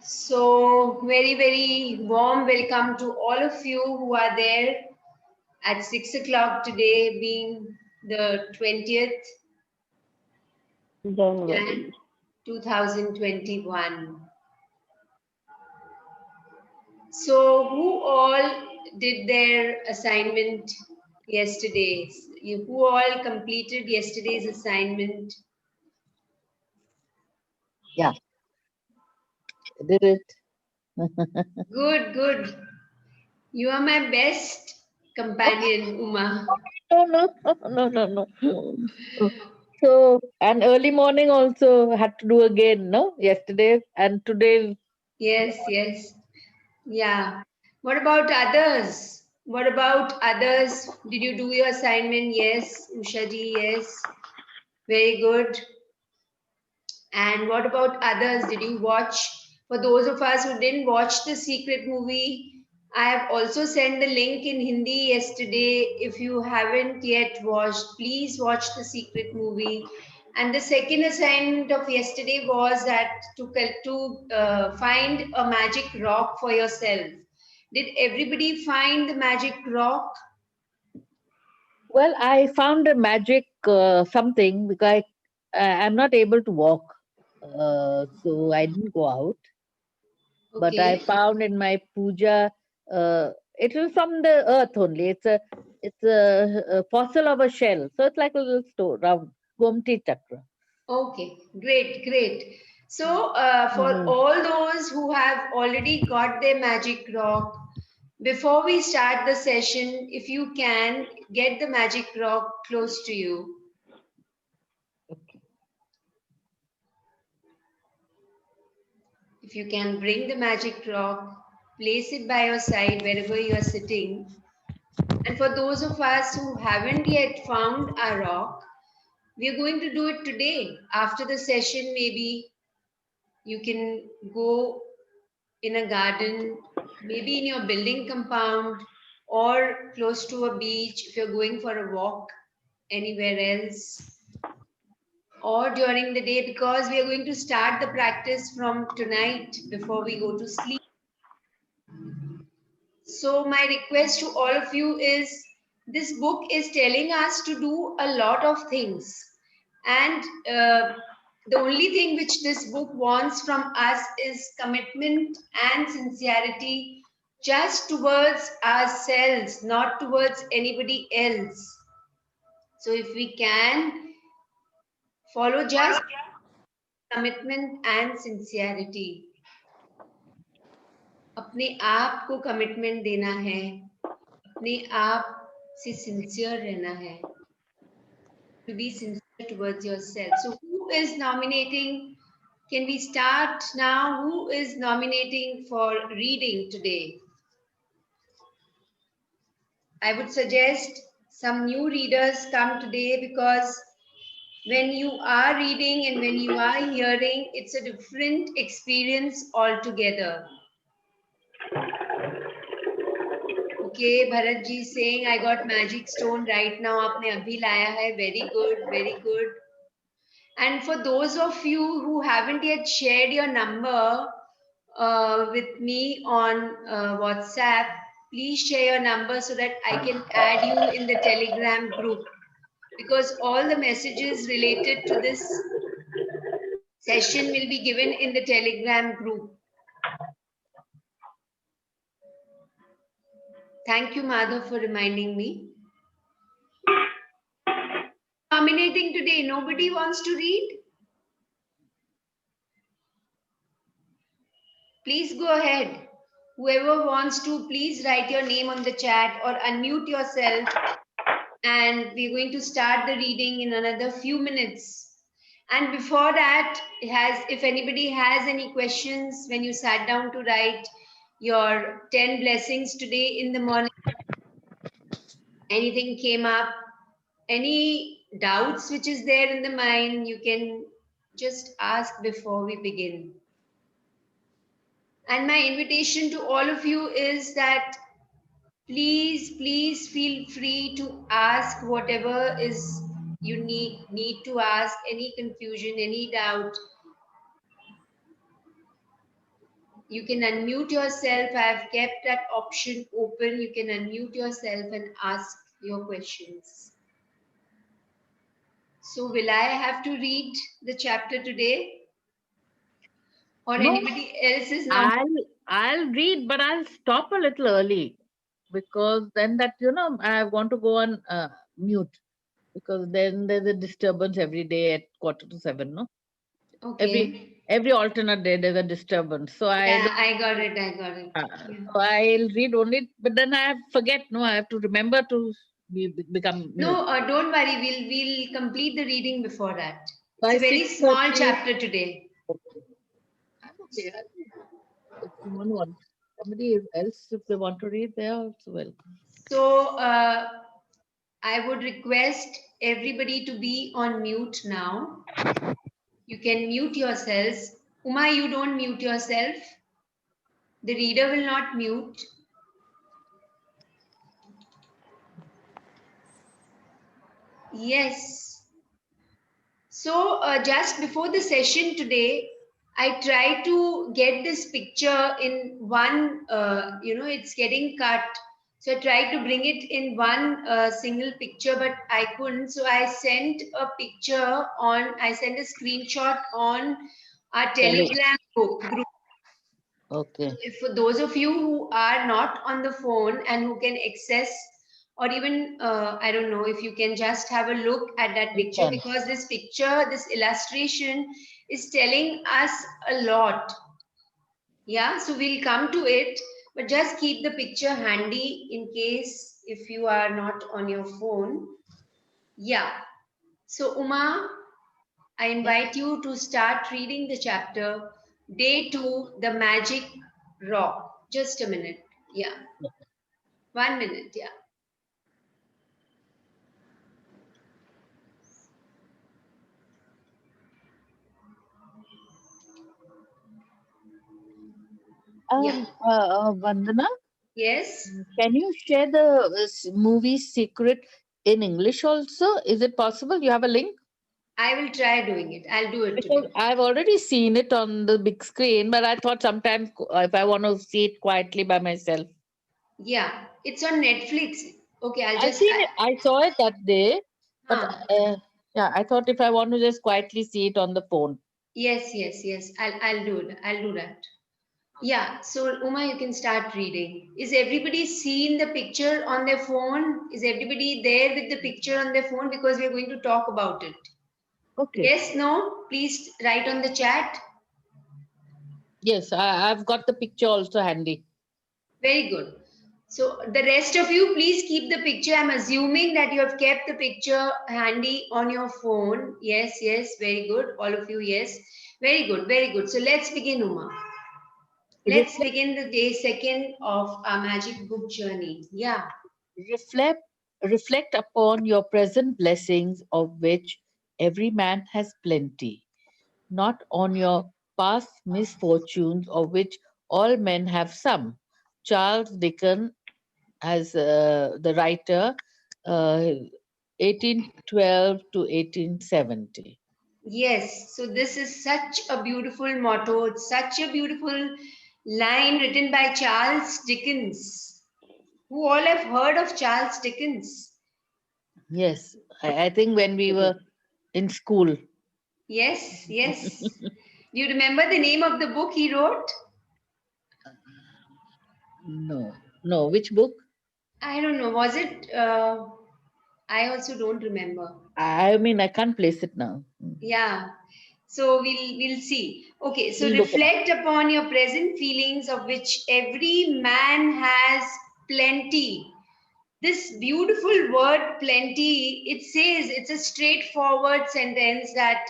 So, very, very warm welcome to all of you who are there at 6 o'clock today, being the 20th Jan January. 2021. So, who all did their assignment yesterday? Who all completed yesterday's assignment? Yeah, did it. Good, good. You are my best companion, Uma. No, no, no, no, no. So, and early morning also had to do again, no? Yesterday and today. Yes, yes. Yeah. What about others? What about others? Did you do your assignment? Yes. Ushaji, yes. Very good. And what about others? Did you watch? For those of us who didn't watch the secret movie, I have also sent the link in Hindi yesterday. If you haven't yet watched, please watch the secret movie. And the second assignment of yesterday was that to find a magic rock for yourself. Did everybody find the magic rock? Well, I found a magic something because I'm not able to walk. So I didn't go out. But I Okay. found in my puja, it was from the earth only. It's a fossil of a shell. So it's like a little stone, round, Gomti Chakra. Okay, great, great. So, for Mm. all those who have already got their magic rock, before we start the session, if you can get the magic rock close to you, if you can bring the magic rock, place it by your side wherever you are sitting. And for those of us who haven't yet found our rock, we are going to do it today. After the session, maybe you can go in a garden, maybe in your building compound, or close to a beach if you're going for a walk anywhere else, or during the day, because we are going to start the practice from tonight before we go to sleep. So, my request to all of you is this book is telling us to do a lot of things. And the only thing which this book wants from us is commitment and sincerity just towards ourselves, not towards anybody else. So, if we can follow just commitment and sincerity, अपने आप को commitment देना है, अपने आप से sincere रहना है, to be sincere towards yourself. So who is nominating? Can we start now? Who is nominating for reading today? I would suggest some new readers come today, because when you are reading and when you are hearing, it's a different experience altogether. Okay, Bharat ji saying I got magic stone right now. आपने अभी लाया है. Very good, very good. And for those of you who haven't yet shared your number with me on WhatsApp, please share your number so that I can add you in the Telegram group, because all the messages related to this session will be given in the Telegram group. Thank you, Madhav, for reminding me. Nominating today, nobody wants to read? Please go ahead. Whoever wants to, please write your name on the chat or unmute yourself. And we're going to start the reading in another few minutes. And before that, if anybody has any questions when you sat down to write your 10 blessings today in the morning, anything came up, any doubts which is there in the mind, you can just ask before we begin. And my invitation to all of you is that please feel free to ask whatever is you need to ask, any confusion, any doubt. You can unmute yourself. I have kept that option open. You can unmute yourself and ask your questions. So will I have to read the chapter today? Or No, anybody else is not? I'll read, but I'll stop a little early because then that I want to go on mute because then there's a disturbance every day at 6:45. No, Okay. every alternate day there's a disturbance. So I Yeah, don't. I got it. I got it. Yeah. So I'll read only, but then I forget. No, I have to remember to become mute. No, don't worry. We'll complete the reading before that. It's By a very small 6:30. chapter today. Okay. I'm okay. If someone wants, somebody else, if they want to read, they are also welcome. So I would request everybody to be on mute now. You can mute yourselves. Uma, you don't mute yourself. The reader will not mute. Yes. So just before the session today, I try to get this picture in one, it's getting cut. So I tried to bring it in one single picture, but I couldn't. So I sent a I sent a screenshot on our Telegram group. Okay. If for those of you who are not on the phone and who can access, or even I don't know if you can just have a look at that You picture, can. because this picture, this illustration is telling us a lot. Yeah, so we'll come to it, but just keep the picture handy in case if you are not on your phone. Yeah, so Uma, I invite you to start reading the chapter, Day 2, The Magic Rock. Just a minute. Yeah. 1 minute. Yeah. Yeah. Vandana, Yes. can you share the movie Secret in English also? Is it possible? You have a link? I will try doing it. I'll do it Because today. I've already seen it on the big screen, but I thought sometimes if I want to see it quietly by myself. Yeah. It's on Netflix. Okay. I'll I've just. seen it. I saw it that day, but Huh. yeah, I thought if I want to just quietly see it on the phone. Yes. Yes. Yes. I'll do it. I'll do that. Yeah. So Uma, you can start reading. Is everybody seeing the picture on their phone? Is everybody there with the picture on their phone? Because we're going to talk about it. Okay. Yes. No. Please write on the chat. Yes, I've got the picture also handy. Very good. So the rest of you, please keep the picture. I'm assuming that you have kept the picture handy on your phone. Yes, yes, very good. All of you, yes. Very good, very good. So let's begin, Uma. Let's Reflect, begin the day second of our magic book journey. Yeah. reflect, reflect upon your present blessings, of which every man has plenty, not on your past misfortunes, of which all men have some. Charles Dickens, as the writer, uh, 1812 to 1870. Yes. So this is such a beautiful motto. It's such a beautiful line written by Charles Dickens. Who all have heard of Charles Dickens? Yes, I think when we were in school. Yes, yes. Do you remember the name of the book he wrote? No, no, which book? I don't know. Was it? I also don't remember. I mean, I can't place it now. Yeah. So we'll see. Okay. So We'll look it up. reflect upon your present feelings, of which every man has plenty. This beautiful word plenty, it says, it's a straightforward sentence that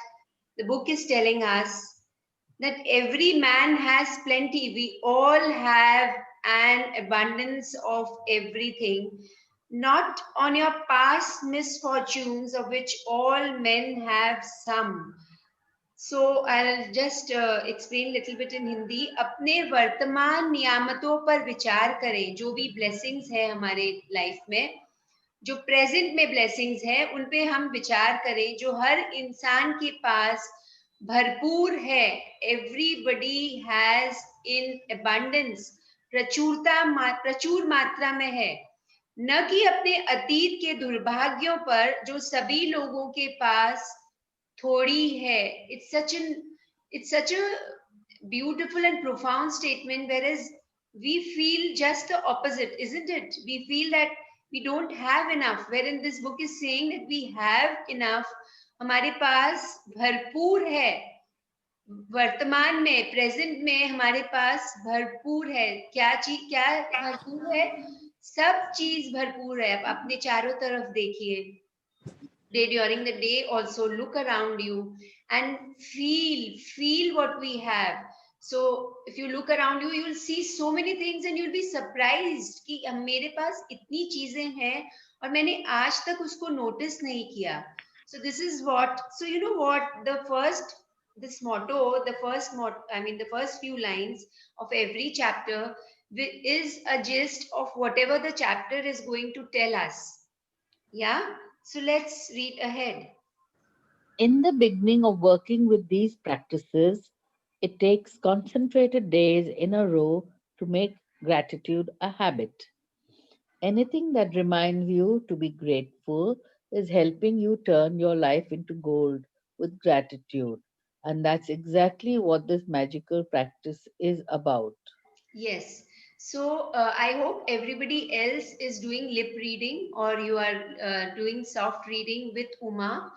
the book is telling us that every man has plenty. We all have an abundance of everything, not on your past misfortunes, of which all men have some. So I'll just explain little bit in Hindi. अपने वर्तमान नियामतों पर विचार करें. जो भी blessings है हमारे life में, जो प्रेजेंट में ब्लेसिंग्स है, उन पे हम विचार करें, जो हर इंसान के पास भरपूर है. एवरीबडी हैज in abundance, प्रचुर मात्रा में है, न कि अपने अतीत के दुर्भाग्यों पर जो सभी लोगों के पास थोड़ी है. It's such a beautiful and profound statement, whereas we feel just the opposite, isn't it? We feel that we don't have enough, wherein this book is saying that we have enough. हमारे पास भरपूर है, वर्तमान में, present में हमारे पास भरपूर है. क्या भरपूर है? सब चीज भरपूर है. आप अपने चारों तरफ देखिए. During the day also look around you and feel what we have. So if you look around you, you'll see so many things and you'll be surprised कि मेरे पास इतनी चीजें हैं और मैंने आज तक उसको notice नहीं किया. So this is what, so you know what, the first few lines of every chapter is a gist of whatever the chapter is going to tell us. Yeah. So let's read ahead. In the beginning of working with these practices, it takes concentrated days in a row to make gratitude a habit. Anything that reminds you to be grateful is helping you turn your life into gold with gratitude. And that's exactly what this magical practice is about. Yes. So I hope everybody else is doing lip reading or you are doing soft reading with Uma,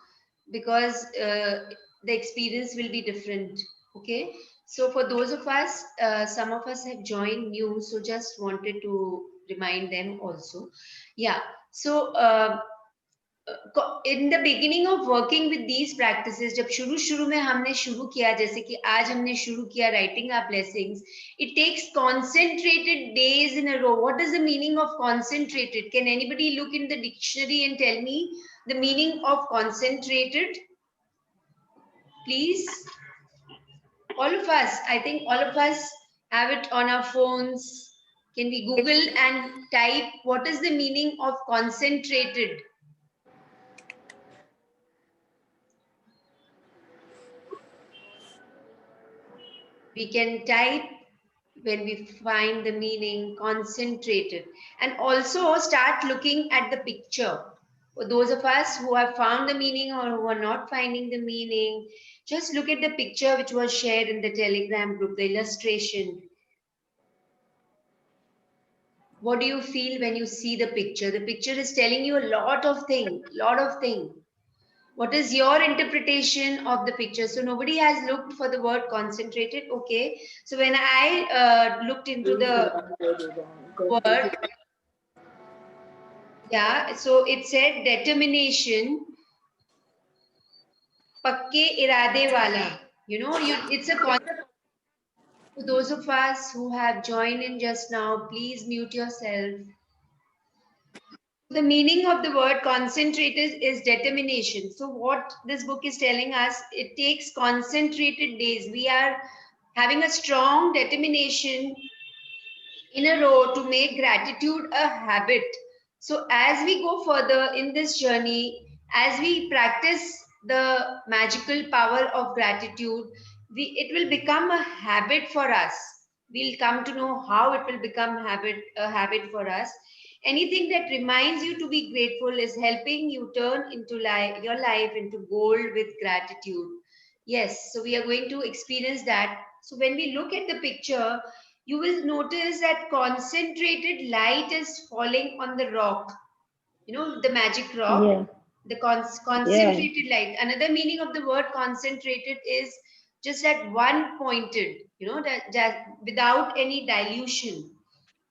because the experience will be different. Okay. So for those of us, some of us have joined new, so just wanted to remind them also. Yeah. So in the beginning of working with these practices, जब शुरू में हमने शुरू किया, जैसे कि आज हमने शुरू किया writing our blessings, it takes concentrated days in a row. What is the meaning of concentrated? Can anybody look in the dictionary and tell me the meaning of concentrated? Please. All of us, I think all of us have it on our phones. Can we Google and type what is the meaning of concentrated? We can type when we find the meaning concentrated, and also start looking at the picture. For those of us who have found the meaning or who are not finding the meaning, just look at the picture which was shared in the Telegram group, the illustration. What do you feel when you see the picture? The picture is telling you a lot of things. What is your interpretation of the picture? So nobody has looked for the word concentrated. Okay. So when I looked into the word, yeah, so it said determination, pakke irade wala. You know, it's a concept. For those of us who have joined in just now, please mute yourself. The meaning of the word concentrated is determination. So what this book is telling us, it takes concentrated days. We are having a strong determination in a row to make gratitude a habit. So as we go further in this journey, as we practice the magical power of gratitude, it will become a habit for us. We'll come to know how it will become a habit for us. Anything that reminds you to be grateful is helping you turn into your life into gold with gratitude. Yes, so we are going to experience that. So when we look at the picture, you will notice that concentrated light is falling on the rock. You know, the magic rock, Yeah. the concentrated light. Another meaning of the word concentrated is just at one pointed, you know, that without any dilution.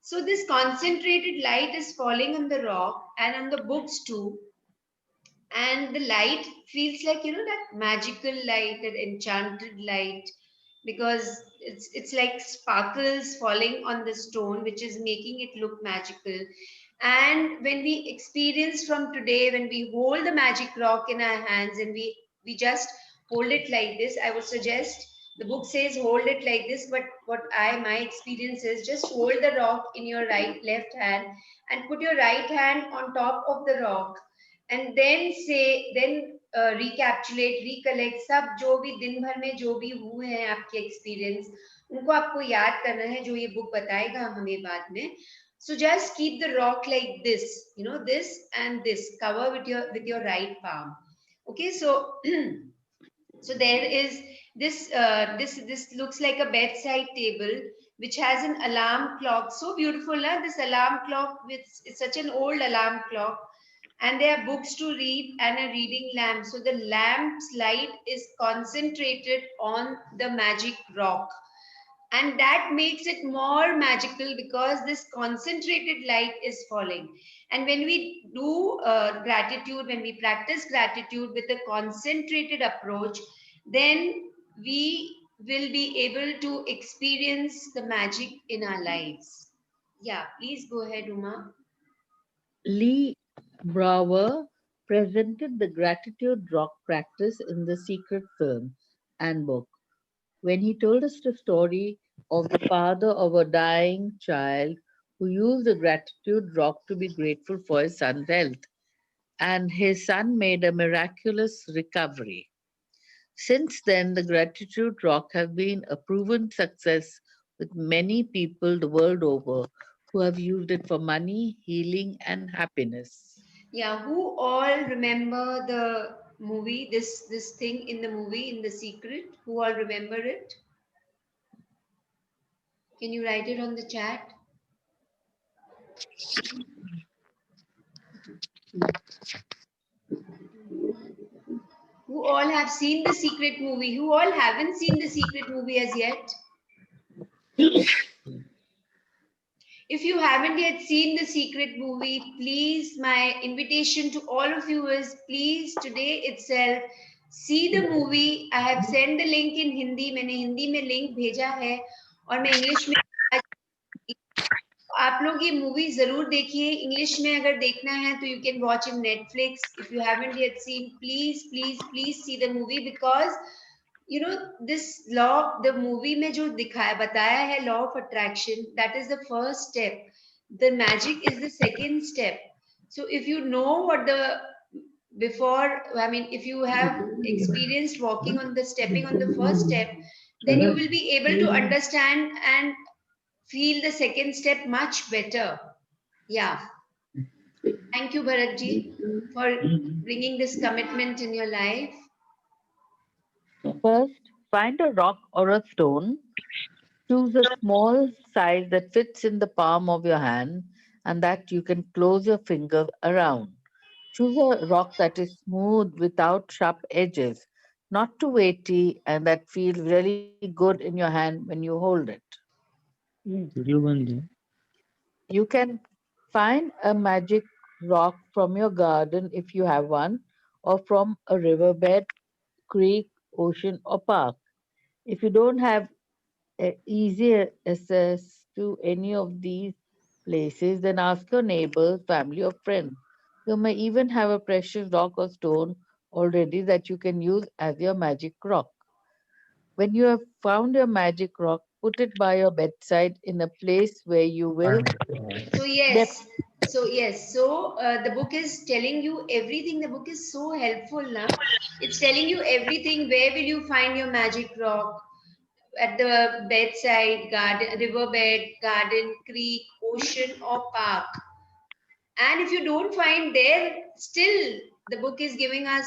So this concentrated light is falling on the rock and on the books too. And the light feels like, you know, that magical light, that enchanted light, because it's like sparkles falling on the stone, which is making it look magical. And when we experience from today, when we hold the magic rock in our hands and we just hold it like this, I would suggest, the book says hold it like this, but my experience is just hold the rock in your left hand and put your right hand on top of the rock, and then recapitulate, recollect, सब जो भी दिन भर में जो भी हुए हैं आपके एक्सपीरियंस, उनको आपको याद करना है, जो ये बुक बताएगा हमें बाद में. So just keep the rock like this, you know, this and this, cover with your right palm. Okay, so so there is this looks like a bedside table which has an alarm clock. So beautiful, huh? This alarm clock, with it's such an old alarm clock, and there are books to read and a reading lamp. So the lamp's light is concentrated on the magic rock, and that makes it more magical because this concentrated light is falling. And when we do gratitude, when we practice gratitude with a concentrated approach, then we will be able to experience the magic in our lives. Yeah, please go ahead, Uma. Lee Brower presented the gratitude rock practice in The Secret film and book when he told us the story of the father of a dying child who used the gratitude rock to be grateful for his son's health, and his son made a miraculous recovery. Since then, the gratitude rock has been a proven success with many people the world over who have used it for money, healing, and happiness. Yeah, who all remember the movie, this thing in the movie, in The Secret? Who all remember it? Can you write it on the chat? Who all have seen The Secret movie? Who all haven't seen The Secret movie as yet? If you haven't yet seen The Secret movie, please, my invitation to all of you is, please, today itself, see the movie. I have sent the link in Hindi. मैंने हिंदी में link भेजा है और मैं English में, आप लोग ये मूवी जरूर देखिए. इंग्लिश में अगर देखना है तो you can watch in Netflix. If you haven't yet seen, please please please see the movie, because you know this law, the movie में जो दिखाया बताया है, law of attraction, that is the first step. The magic is the second step. So if you know what the before, I mean, if you have experienced walking on the stepping on the first step, then you will be able to understand and feel the second step much better. Yeah. Thank you, Bharatji, for bringing this commitment in your life. First, find a rock or a stone. Choose a small size that fits in the palm of your hand and that you can close your fingers around. Choose a rock that is smooth without sharp edges, not too weighty, and that feels really good in your hand when you hold it. You can find a magic rock from your garden if you have one, or from a riverbed, creek, ocean, or park. If you don't have easy access to any of these places, then ask your neighbors, family, or friends. You may even have a precious rock or stone already that you can use as your magic rock. When you have found your magic rock, put it by your bedside in a place where you will. So yes, the book is telling you everything. The book is so helpful now. It's telling you everything. Where will you find your magic rock? At the bedside, garden, riverbed, garden, creek, ocean, or park. And if you don't find there, still the book is giving us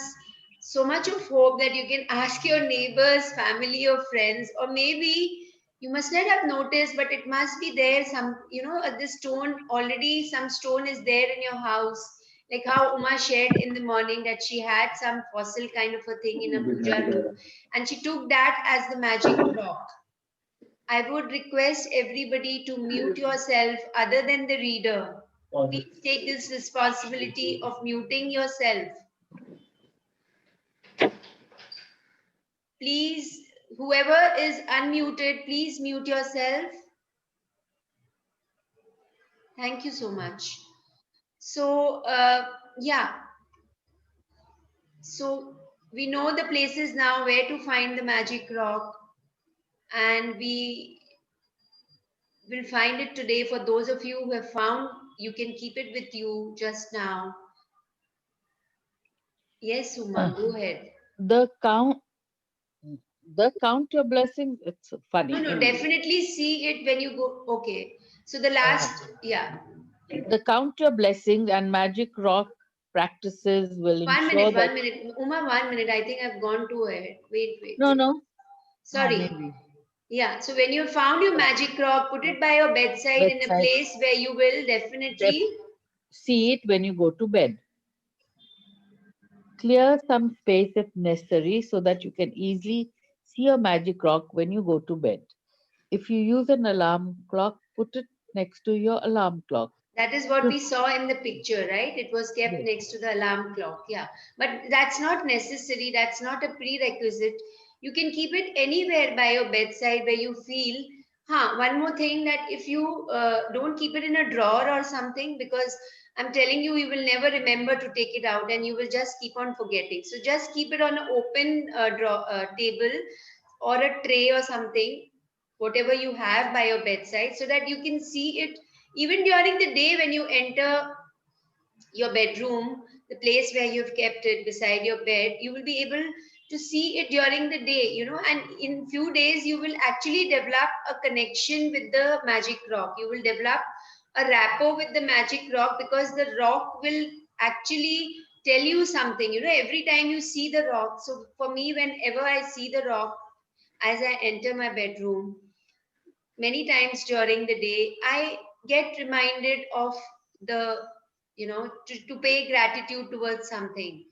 so much of hope that you can ask your neighbors, family, or friends, or maybe you must not have noticed, but it must be there. Some, you know, this stone already, some stone is there in your house. Like how Uma shared in the morning that she had some fossil kind of a thing in a puja room, and she took that as the magic rock. I would request everybody to mute yourself other than the reader. Please take this responsibility of muting yourself. Please, whoever is unmuted, please mute yourself. Thank you so much. So, yeah, so we know the places now where to find the magic rock, and we will find it today. For those of you who have found, you can keep it with you just now. Yes, Uh, Uma, go ahead. the count, the count your blessings. It's No, funny. no, definitely see it when you go. Okay. So the Uh, last, yeah. the count your blessings and magic rock practices will ensure that. 1 minute. Uma, 1 minute. I think I've gone too ahead. Wait, wait, No, wait. no. Sorry. Maybe. Yeah. So when you found your magic rock, put it by your bedside in a Bedside. place where you will Def- definitely. See it when you go to bed. Clear some space if necessary so that you can easily see your magic rock when you go to bed. If you use an alarm clock, put it next to your alarm clock. That is what To- we saw in the picture, right? It was kept Yes. next to the alarm clock. Yeah. But that's not necessary. That's not a prerequisite. You can keep it anywhere by your bedside where you feel. Huh, one more thing, that if you don't keep it in a drawer or something, because I'm telling you, you will never remember to take it out and you will just keep on forgetting. So just keep it on an open table or a tray or something, whatever you have by your bedside, so that you can see it even during the day when you enter your bedroom, the place where you've kept it beside your bed. You will be able to see it during the day, and in few days you will actually develop a connection with the magic rock. You will develop a rapport with the magic rock, because the rock will actually tell you something, every time you see the rock. So for me, whenever I see the rock as I enter my bedroom, many times during the day, I get reminded of the, to pay gratitude towards something.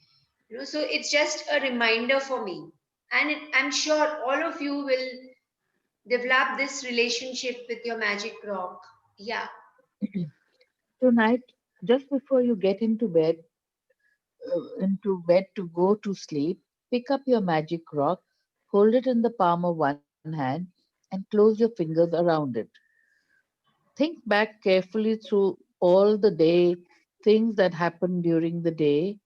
So it's just a reminder for me. And I'm sure all of you will develop this relationship with your magic rock. Yeah. Tonight, just before you get into bed to go to sleep, pick up your magic rock, hold it in the palm of one hand, and close your fingers around it. Think back carefully through all the day, things that happened during the day,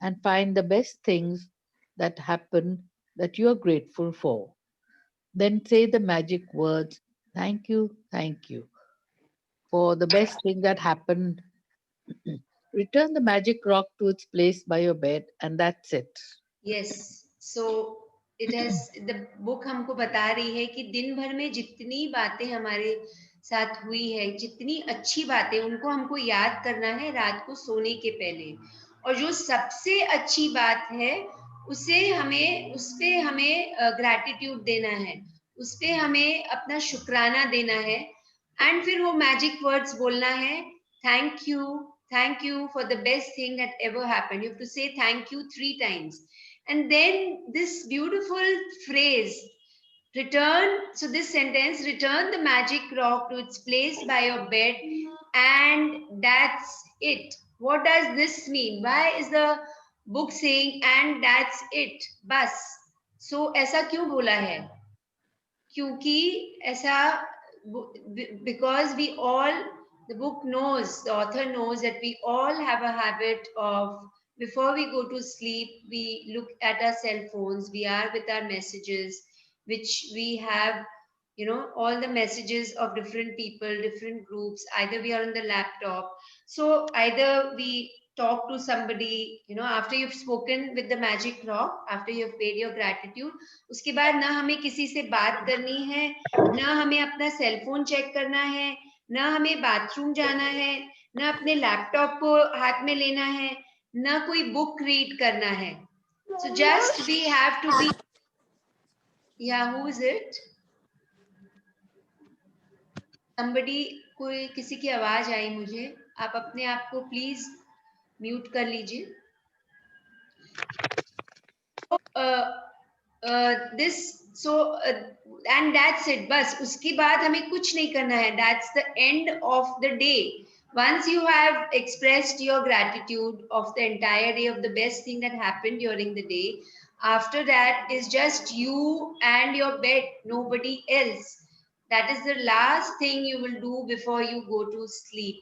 and find the best things that happened that you are grateful for. Then say the magic words, thank you, for the best thing that happened. Return the magic rock to its place by your bed, and that's it. Yes. So it has, the book हमको बता रही है कि दिन भर में जितनी बातें हमारे साथ हुई है, जितनी अच्छी बातें, उनको हमको याद करना है रात को सोने के पहले। और जो सबसे अच्छी बात है, उस पे हमें ग्रैटिट्यूड देना है, उस पे हमें अपना शुक्राना देना है। एंड फिर वो मैजिक वर्ड्स बोलना है, thank you, thank you for the best thing that ever happened. You have to say thank you 3 times. And then this beautiful phrase, return, so this sentence, return the magic rock to its place by your bed, and that's it. What does this mean? Why is the book saying and that's it? Bas. So ऐसा क्यों बोला है? क्योंकि ऐसा, because we all, the book knows, the author knows that we all have a habit of, before we go to sleep, we look at our cell phones, we are with our messages, which we have, all the messages of different people, different groups. Either we are on the laptop, so either we talk to somebody, after you've spoken with the magic rock, after you've paid your gratitude, उसके बाद ना हमें किसी से बात करनी है, ना हमें अपना सेल फोन चेक करना है, ना हमें बाथरूम जाना है, ना अपने लैपटॉप को हाथ में लेना है, ना कोई बुक रीड करना है. So just we have to be, yeah, who is it? Somebody, कोई किसी की आवाज आई मुझे. आप अपने आप को प्लीज म्यूट कर लीजिए. This, so and that's it. बस उसके बाद हमें कुछ नहीं करना है. That's the end of the day. Once you have expressed your gratitude of the entire day, of the best thing that happened during the day, after that is just you and your bed, nobody else. That is the last thing you will do before you go to sleep.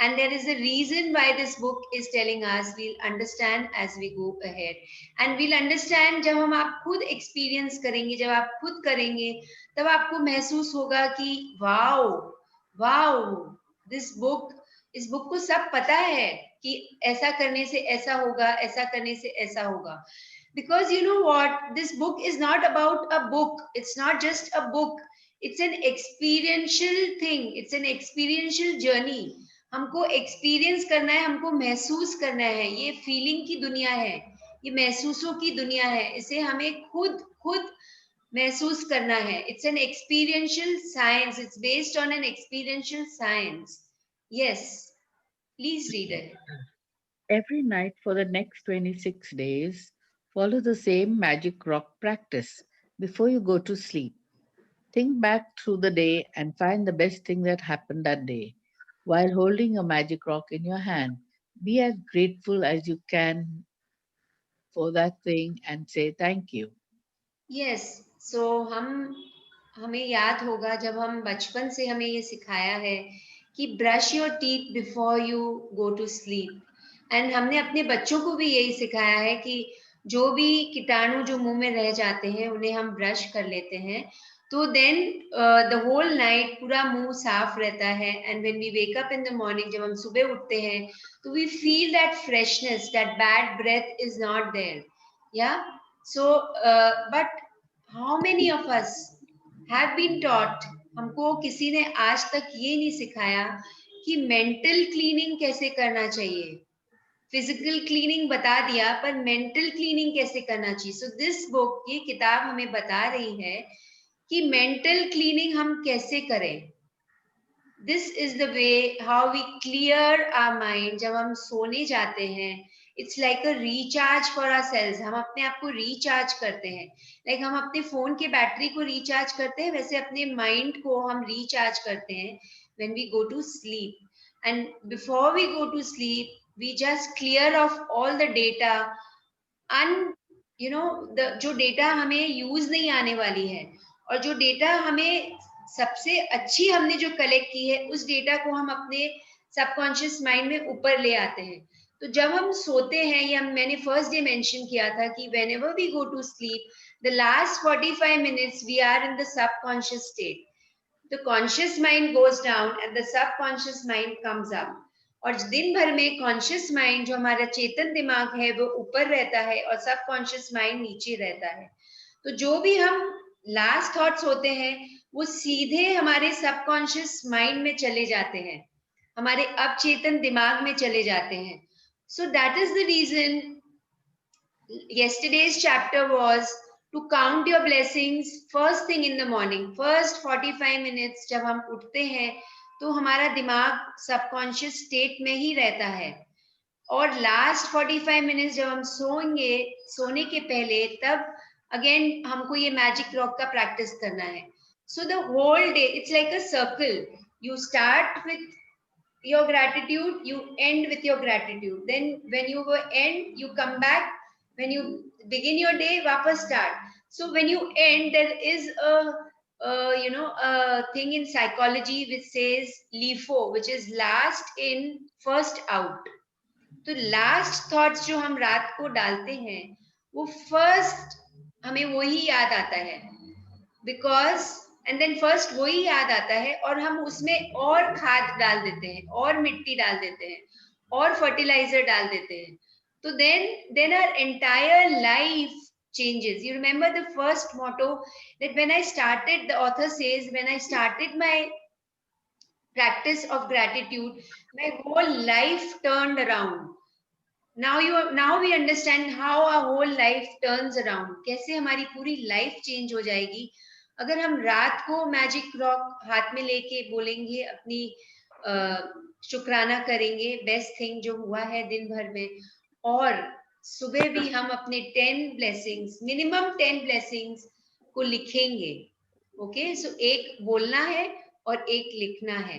And there is a reason why this book is telling us. We'll understand as we go ahead. And we'll understand जब हम आप खुद experience करेंगे, जब आप खुद करेंगे, तब आपको महसूस होगा कि wow, wow, this book, इस book को सब पता है. कि ऐसा करने से ऐसा होगा, ऐसा करने से ऐसा होगा. Because you know what, this book is not about a book, it's not just a book, it's an experiential thing, it's an experiential journey. हमको एक्सपीरियंस करना है, हमको महसूस करना है. ये फीलिंग की दुनिया है, ये महसूसों की दुनिया है. इसे हमें खुद खुद महसूस करना है. It's an experiential science, it's based on an experiential science. Yes, please read it. Every night for the next 26 days, follow the same magic rock practice before you go to sleep. Think back through the day and find the best thing that happened that day. While holding a magic rock in your hand, be as grateful as you can for that thing and say thank you. Yes, so हमें याद होगा जब हम बचपन से हमें ये सिखाया है कि brush your teeth before you go to sleep. And हमने अपने बच्चों को भी यही सिखाया है कि जो भी कीटाणु जो मुंह में रह जाते हैं उन्हें हम ब्रश कर लेते हैं, तो देन द होल नाइट पूरा मुंह साफ रहता है. And when we wake up in the morning, जब हम सुबह उठते हैं, तो we feel that freshness, that bad breath is not there. या so but how many of us have been taught, हमको किसी ने आज तक ये नहीं सिखाया कि मेंटल क्लीनिंग कैसे करना चाहिए. फिजिकल क्लीनिंग बता दिया, पर मेंटल क्लीनिंग कैसे करना चाहिए. सो दिस बुक, ये किताब हमें बता रही है कि मेंटल क्लीनिंग हम कैसे करें. This is the way how we clear our mind. जब हम सोने जाते हैं, it's like a recharge for our cells. हम अपने आप को रिचार्ज करते हैं. लाइक हम अपने फोन के बैटरी को रिचार्ज करते हैं, वैसे अपने माइंड को हम रिचार्ज करते हैं when we go to sleep. And before we go to sleep, we just clear off all the data, जो डेटा हमें यूज नहीं आने वाली है, और जो डेटा हमें सबसे अच्छी हमने जो कलेक्ट की है, उस डेटा को हम अपने सबकॉन्शियस माइंड में ऊपर ले आते हैं. तो जब हम सोते हैं, या मैंने फर्स्ट डे मेंशन किया था कि whenever we go to sleep, the last 45 minutes we are in the subconscious state. The conscious mind goes down and the subconscious mind comes up. और दिन भर में कॉन्शियस माइंड, जो हमारा चेतन दिमाग है, वो ऊपर रहता है और सब कॉन्शियस माइंड नीचे रहता है. तो जो भी हम लास्ट थॉट्स होते हैं, वो सीधे हमारे सबकॉन्शियस माइंड में चले जाते हैं, हमारे अवचेतन दिमाग में चले जाते हैं. So that is the reason yesterday's chapter was to count your blessings first thing in the morning. First 45 minutes जब हम उठते हैं, तो हमारा दिमाग सबकॉन्शियस स्टेट में ही रहता है, और लास्ट 45 मिनट्स जब हम सोएंगे, सोने के पहले, तब अगेन हमको ये मैजिक रॉक का प्रैक्टिस करना है. So the whole day it's like a circle. You start with your gratitude, you end with your gratitude, then when you go end, you come back. When you begin your day, वापस start. So when you end, there is a thing in psychology which says LIFO, which is last in first out. तो last thoughts जो हम रात को डालते हैं, वो first हमें वही याद आता है, बिकॉज एंड देन फर्स्ट वही याद आता है, और हम उसमें और खाद डाल देते हैं, और मिट्टी डाल देते हैं, और फर्टिलाइजर डाल देते हैं. तो then our entire life changes. You remember the first motto that when I started, the author says, when I started my practice of gratitude, my whole life turned around. Now we understand how our whole life turns around. कैसे हमारी पूरी life change हो जाएगी अगर हम रात को magic rock हाथ में लेके बोलेंगे, अपनी शुक्राना करेंगे बेस्ट थिंग जो हुआ है दिन भर में, और सुबह भी हम अपने 10 ब्लेसिंग्स, मिनिमम 10 ब्लेसिंग्स को लिखेंगे. ओके, सो एक बोलना है और एक लिखना है,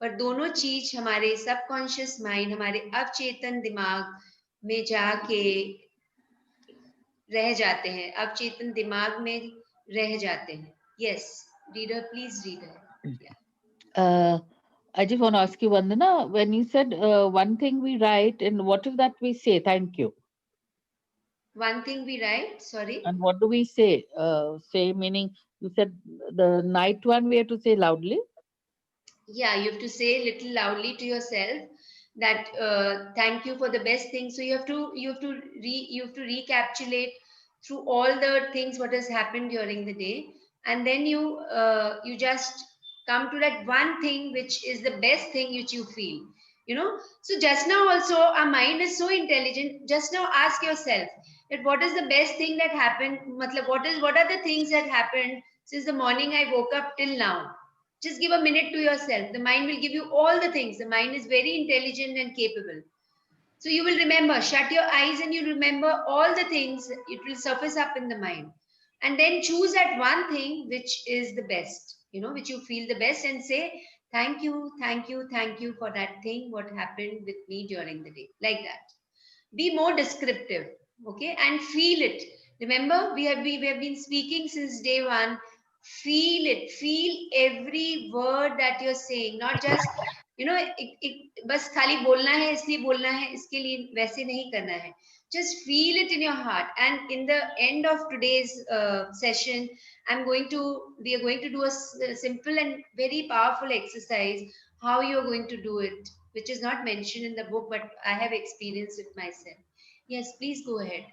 पर दोनों चीज हमारे सबकॉन्शियस माइंड, हमारे अवचेतन दिमाग में जाके रह जाते हैं, अवचेतन दिमाग में रह जाते हैं. Yes, reader, please read it. Yeah. I just want to ask you, Vandana, when you said one thing we write, and what is that we say? Thank you. One thing we write, sorry. And what do we say? Say meaning, you said the night one we have to say loudly. Yeah, you have to say little loudly to yourself that thank you for the best thing. So you have to recapitulate through all the things what has happened during the day, and then you just come to that one thing which is the best thing which you feel, you know. So just now also our mind is so intelligent. Just now ask yourself that what is the best thing that happened, matlab what are the things that happened since the morning I woke up till now. Just give a minute to yourself. The mind will give you all the things. The mind is very intelligent and capable. So you will remember, shut your eyes and you remember all the things. It will surface up in the mind. And then choose that one thing which is the best, you know, which you feel the best, and say, thank you, thank you, thank you for that thing, what happened with me during the day. Like that. Be more descriptive, okay, and feel it. Remember, we have been speaking since day one. Feel it. Feel every word that you're saying, not just, you know, बस खाली बोलना है इसलिए बोलना है, इसके लिए वैसे नहीं करना है. Just feel it in your heart. And in the end of today's session, we are going to do a simple and very powerful exercise. How you are going to do it, which is not mentioned in the book, but I have experienced it myself. Yes, please go ahead.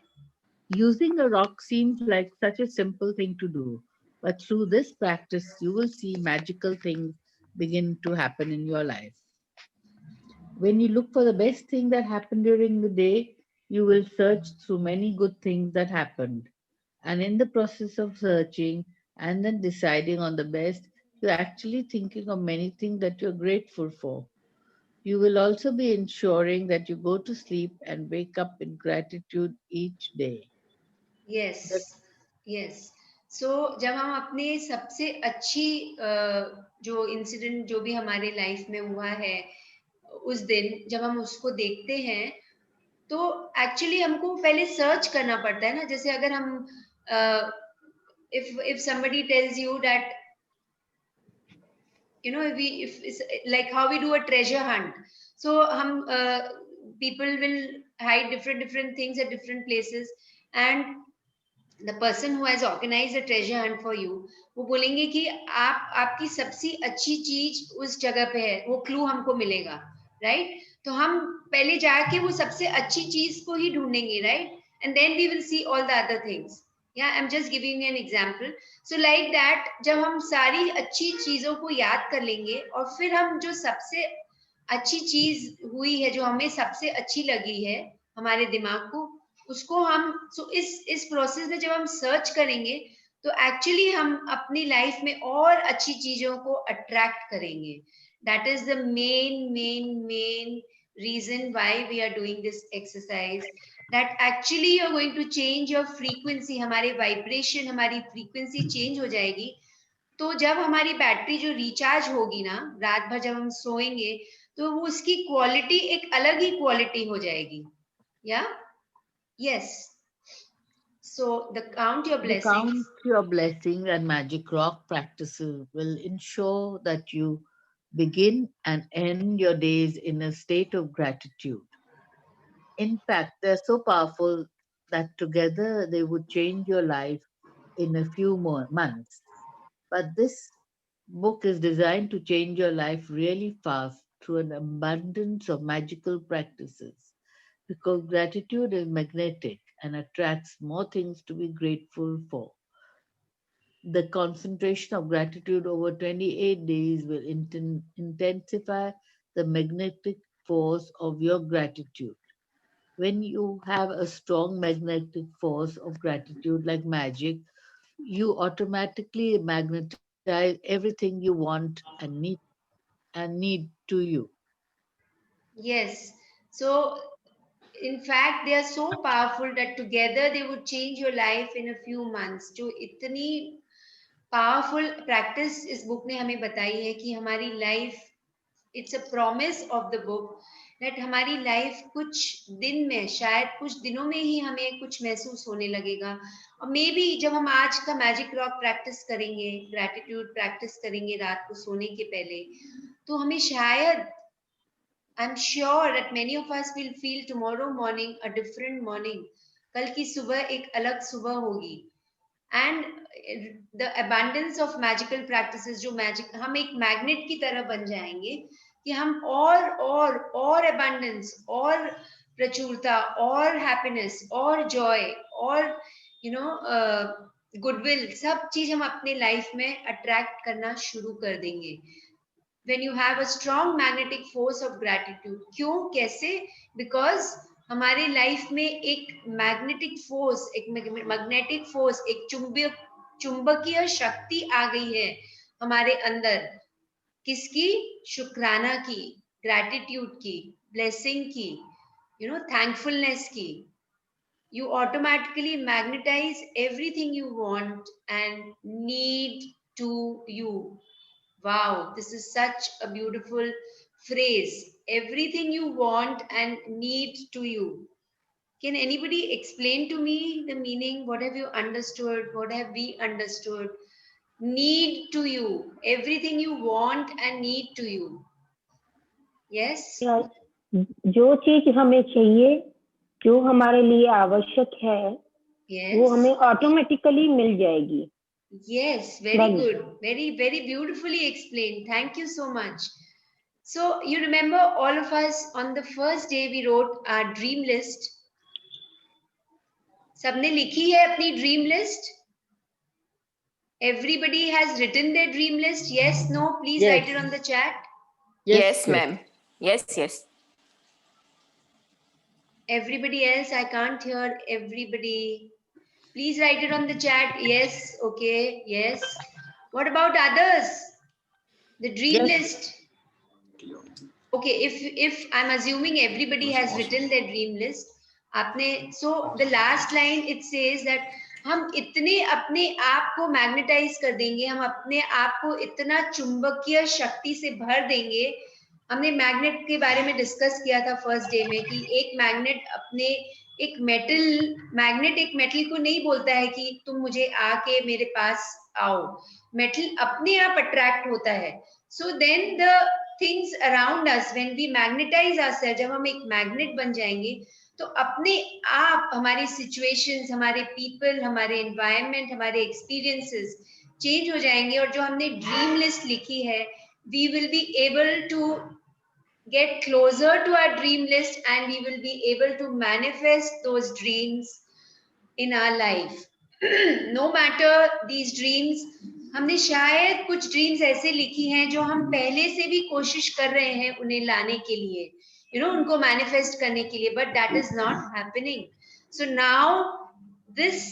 Using a rock seems like such a simple thing to do, but through this practice, you will see magical things begin to happen in your life. When you look for the best thing that happened during the day, you will search through many good things that happened. And in the process of searching and then deciding on the best, you're actually thinking of many things that you're grateful for. You will also be ensuring that you go to sleep and wake up in gratitude each day. Yes, The yes. So जब हम अपने सबसे अच्छी जो incident जो भी हमारे life में हुआ है उस दिन जब हम उसको देखते हैं, तो एक्चुअली हमको पहले सर्च करना पड़ता है ना. जैसे अगर हम if somebody tells you that, you know, if it's like how we do a treasure hunt. So people will hide different things at different places, and the person who has organized a treasure hunt for you, वो बोलेंगे कि आप आपकी सबसे अच्छी चीज उस जगह पे है, वो क्लू हमको मिलेगा, राइट. तो हम पहले जाके वो सबसे अच्छी चीज को ही ढूंढेंगे, right, and then we will see all the other things. Yeah I am just giving an example. So like that, जब हम सारी अच्छी चीजों को याद कर लेंगे और फिर हम जो सबसे अच्छी चीज हुई है, जो हमें सबसे अच्छी लगी है हमारे दिमाग को, उसको हम इस प्रोसेस में जब हम सर्च करेंगे, तो एक्चुअली हम अपनी लाइफ में और अच्छी चीजों को अट्रैक्ट करेंगे. That is the main reason why we are doing this exercise. That actually you are going to change your frequency. हमारे वाइब्रेशन, हमारी फ्रीक्वेंसी चेंज हो जाएगी. तो जब हमारी बैटरी जो रिचार्ज होगी ना, रात भर जब हम सोएंगे, तो वो उसकी क्वालिटी एक अलग ही क्वालिटी हो जाएगी. या yes. So the count your The count blessings. your blessings and magic rock practices will ensure that you begin and end your days in a state of gratitude. In fact, they're so powerful that together they would change your life in a few more months. But this book is designed to change your life really fast through an abundance of magical practices because gratitude is magnetic and attracts more things to be grateful for. The concentration of gratitude over 28 days will intensify the magnetic force of your gratitude. When you have a strong magnetic force of gratitude like magic, you automatically magnetize everything you want and need to you. Yes. So in fact, they are so powerful that together they would change your life in a few months. जो इतनी powerful practice इस book ने हमें बताई है कि हमारी life, it's a promise of the book, that हमारी लाइफ कुछ दिन में, शायद कुछ दिनों में ही हमें कुछ महसूस होने लगेगा. और मे बी जब हम आज का मैजिक रॉक प्रैक्टिस करेंगे, ग्रैटिट्यूड प्रैक्टिस करेंगे रात को सोने के पहले, तो हमें शायद, I'm sure that many of us will feel tomorrow morning a different morning. कल की सुबह एक अलग सुबह होगी. And the abundance of magical practices, जो मैजिक, हम एक मैग्नेट की तरह बन जाएंगे. कि हम और abundance, और प्रचुरता, और happiness, और joy, और goodwill, सब चीज हम अपने लाइफ में अट्रैक्ट करना शुरू कर देंगे when you have a strong magnetic force of gratitude. क्यों, कैसे? Because हमारे लाइफ में एक मैग्नेटिक फोर्स, एक चुंबकीय शक्ति आ गई है हमारे अंदर. किसकी? शुक्राना की, ग्रैटिट्यूड की, ब्लेसिंग की, थैंकफुलनेस की. You automatically magnetize everything you want and need to you. Wow, this is such a beautiful phrase. Everything you want and need to you. Can anybody explain to me the meaning? What have you understood? What have we understood? Need to you. Everything you want and need to you. Yes? जो चीज हमें चाहिए, जो हमारे लिए आवश्यक है, Yes. वो हमें ऑटोमेटिकली मिल जाएगी. Yes, very good. Very, very beautifully explained. Thank you so much. So you remember all of us on the first day we wrote our dream list. सबने लिखी है अपनी dream list? Everybody has written their dream list? Yes, no? Please Yes. write it on the chat. Yes, ma'am. Yes, yes. Everybody else, I can't hear everybody. Please write it on the chat. Yes, okay, yes. What about others? The dream list. Okay, if I'm assuming everybody has written their dream list, so the last line it says that हम इतने अपने आप को magnetise कर देंगे, हम अपने आप को इतना चुंबकीय शक्ति से भर देंगे. हमने मैग्नेट के बारे में डिस्कस किया था फर्स्ट डे में कि एक मैग्नेट एक मेटल को नहीं बोलता है कि तुम मुझे आके मेरे पास आओ. मेटल अपने आप अट्रैक्ट होता है. So then the things around us, when we magnetize ourselves, जब हम एक मैग्नेट बन जाएंगे तो अपने आप हमारी सिचुएशंस, हमारे पीपल, हमारे एनवायरनमेंट, हमारे एक्सपीरियंसेस चेंज हो जाएंगे. और जो हमने ड्रीम लिस्ट लिखी है, we will be able to get closer to our dream list and we will be able to manifest those dreams in our life. No matter these dreams, हमने शायद कुछ ड्रीम्स ऐसे लिखी हैं जो हम पहले से भी कोशिश कर रहे हैं उन्हें लाने के लिए, उनको मैनिफेस्ट करने के लिए, but that is not happening. So now this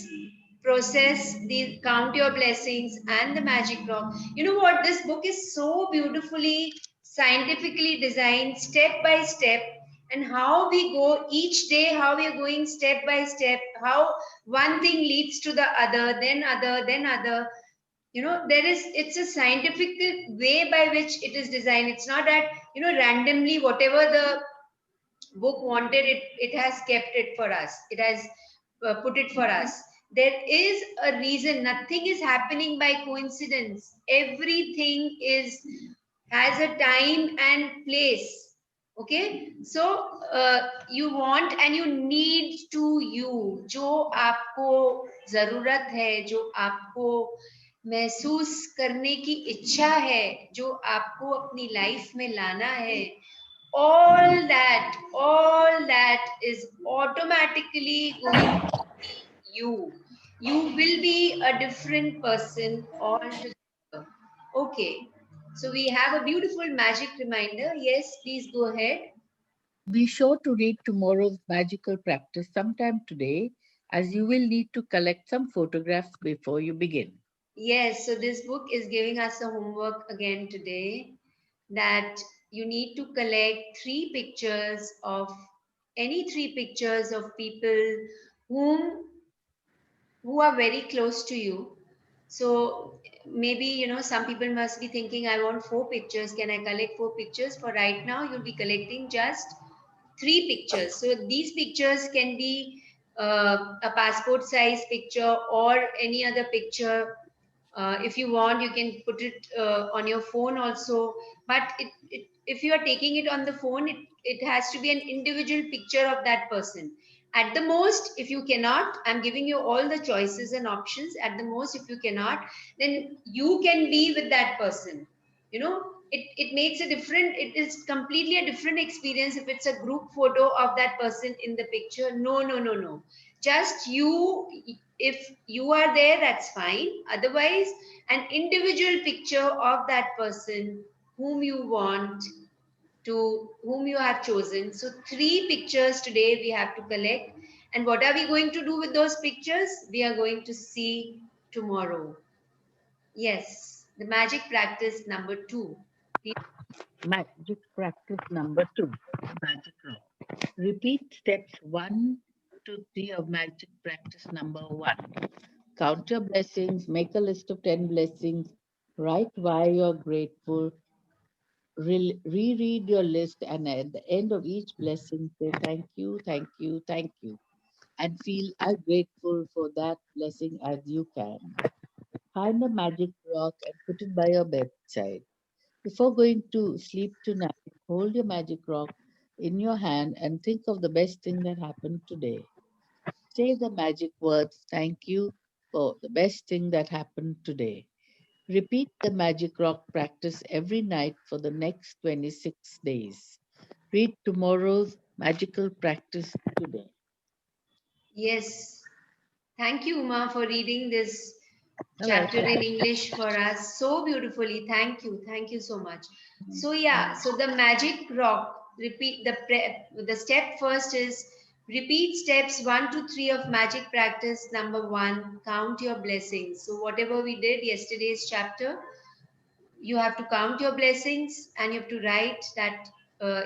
process, the count your blessings and the magic rock. You know what, this book is so beautifully scientifically designed, step by step, and how we go each day, how we are going step by step, how one thing leads to the other, then other, then other. It's a scientific way by which it is designed. It's not that randomly whatever the book wanted, it has kept it for us, it has put it for us. There is a reason. Nothing is happening by coincidence. Everything has a time and place. Okay, so you want and you need to you. जो आपको जरूरत है, जो आपको महसूस करने की इच्छा है, जो आपको अपनी लाइफ में लाना है, all that is automatically going to be you. You will be a different person altogether. Okay, so we have a beautiful magic reminder. Yes, please go ahead. Be sure to read tomorrow's magical practice sometime today, as you will need to collect some photographs before you begin. Yes, so this book is giving us a homework again today, that you need to collect 3 pictures of any 3 pictures of people who are very close to you. So maybe some people must be thinking, I want 4 pictures. Can I collect 4 pictures? For right now, you'll be collecting just 3 pictures. So these pictures can be a passport size picture or any other picture. If you want, you can put it on your phone also. But if you are taking it on the phone, it has to be an individual picture of that person. At the most, if you cannot, I'm giving you all the choices and options. At the most, if you cannot, then you can be with that person. You know, it makes a different, it is completely a different experience if it's a group photo of that person in the picture. No, no, no, no. Just you, if you are there, that's fine. Otherwise, an individual picture of that person whom you want to, whom you have chosen. So 3 pictures today we have to collect. And what are we going to do with those pictures? We are going to see tomorrow. Yes, the magic practice number 2. Magic practice number 2, magic rock. Repeat steps 1 to 3 of magic practice number 1. Count your blessings, make a list of 10 blessings, write why you're grateful, reread your list, and at the end of each blessing, say thank you, thank you, thank you, and feel as grateful for that blessing as you can. Find a magic rock and put it by your bedside. Before going to sleep tonight, hold your magic rock in your hand and think of the best thing that happened today. Say the magic words, thank you for the best thing that happened today. Repeat the magic rock practice every night for the next 26 days. Read tomorrow's magical practice today. Yes. Thank you, Uma, for reading this You're chapter welcome. in English for us so beautifully. Thank you. Thank you so much. So yeah, so the magic rock, repeat the step first is repeat steps 1 to 3 of magic practice number 1, count your blessings. So whatever we did yesterday's chapter, you have to count your blessings and you have to write that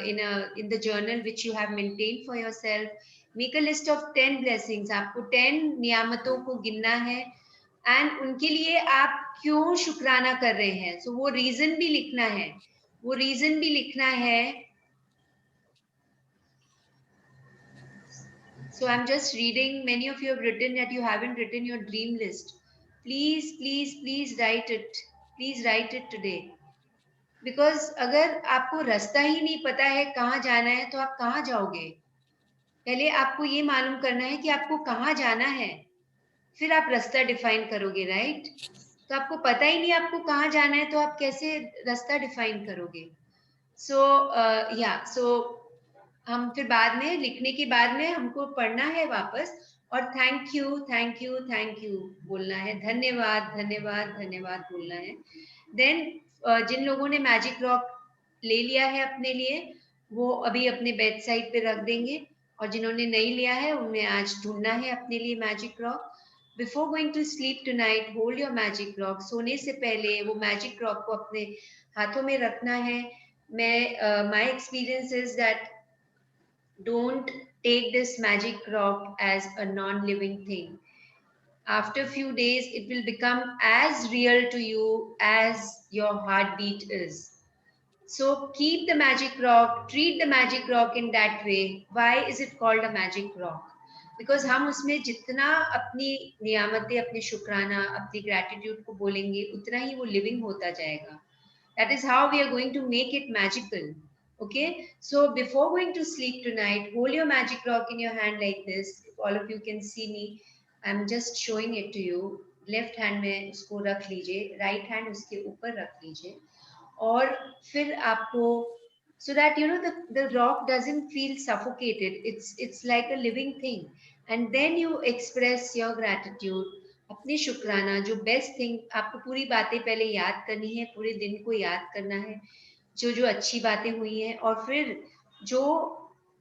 in the journal which you have maintained for yourself. Make a list of 10 blessings. आपको 10 नियामतों को गिनना है and उनके लिए आप क्यों शुक्राना कर रहे हैं. So वो रीजन भी लिखना है. वो रीजन भी लिखना है. So I'm just reading. Many of you have written that you haven't written your dream list. Please, please, please write it. Please write it today. Because अगर आपको रास्ता ही नहीं पता है कहाँ जाना है तो आप कहाँ जाओगे. पहले आपको ये मालूम करना है कि आपको कहाँ जाना है, फिर आप रास्ता डिफाइन करोगे, राइट. तो आपको पता ही नहीं आपको कहाँ जाना है तो आप कैसे रास्ता डिफाइन करोगे. सो सो हम फिर बाद में लिखने के बाद में हमको पढ़ना है वापस और thank you thank you thank you बोलना है. धन्यवाद धन्यवाद धन्यवाद बोलना है. देन जिन लोगों ने मैजिक रॉक ले लिया है अपने लिए वो अभी अपने बेड साइड पे रख देंगे और जिन्होंने नहीं लिया है उनमें आज ढूंढना है अपने लिए magic rock. Before going to sleep tonight hold your magic rock. सोने से पहले वो मैजिक रॉक को अपने हाथों में रखना है. मैं my experience is that don't take this magic rock as a non-living thing. After a few days, it will become as real to you as your heartbeat is. So keep the magic rock, treat the magic rock in that way. Why is it called a magic rock? Because हम उसमें जितना अपनी नियामतें, अपने शुक्राना, अपनी gratitude को बोलेंगे उतना ही वो लिविंग होता जाएगा. That is how we are going to make it magical. Okay, so before going to sleep tonight, hold your magic rock in your hand like this. If all of you can see me, I'm just showing it to you. Left hand में उसको रख लीजिए, right hand उसके ऊपर रख लीजिए और फिर आपको so that you know the rock doesn't feel suffocated. It's like a living thing. And then you express your gratitude. अपने शुक्राना, जो बेस्ट थिंग, आपको पूरी बातें पहले याद करनी है, पूरे दिन को याद करना है, जो जो अच्छी बातें हुई हैं. और फिर जो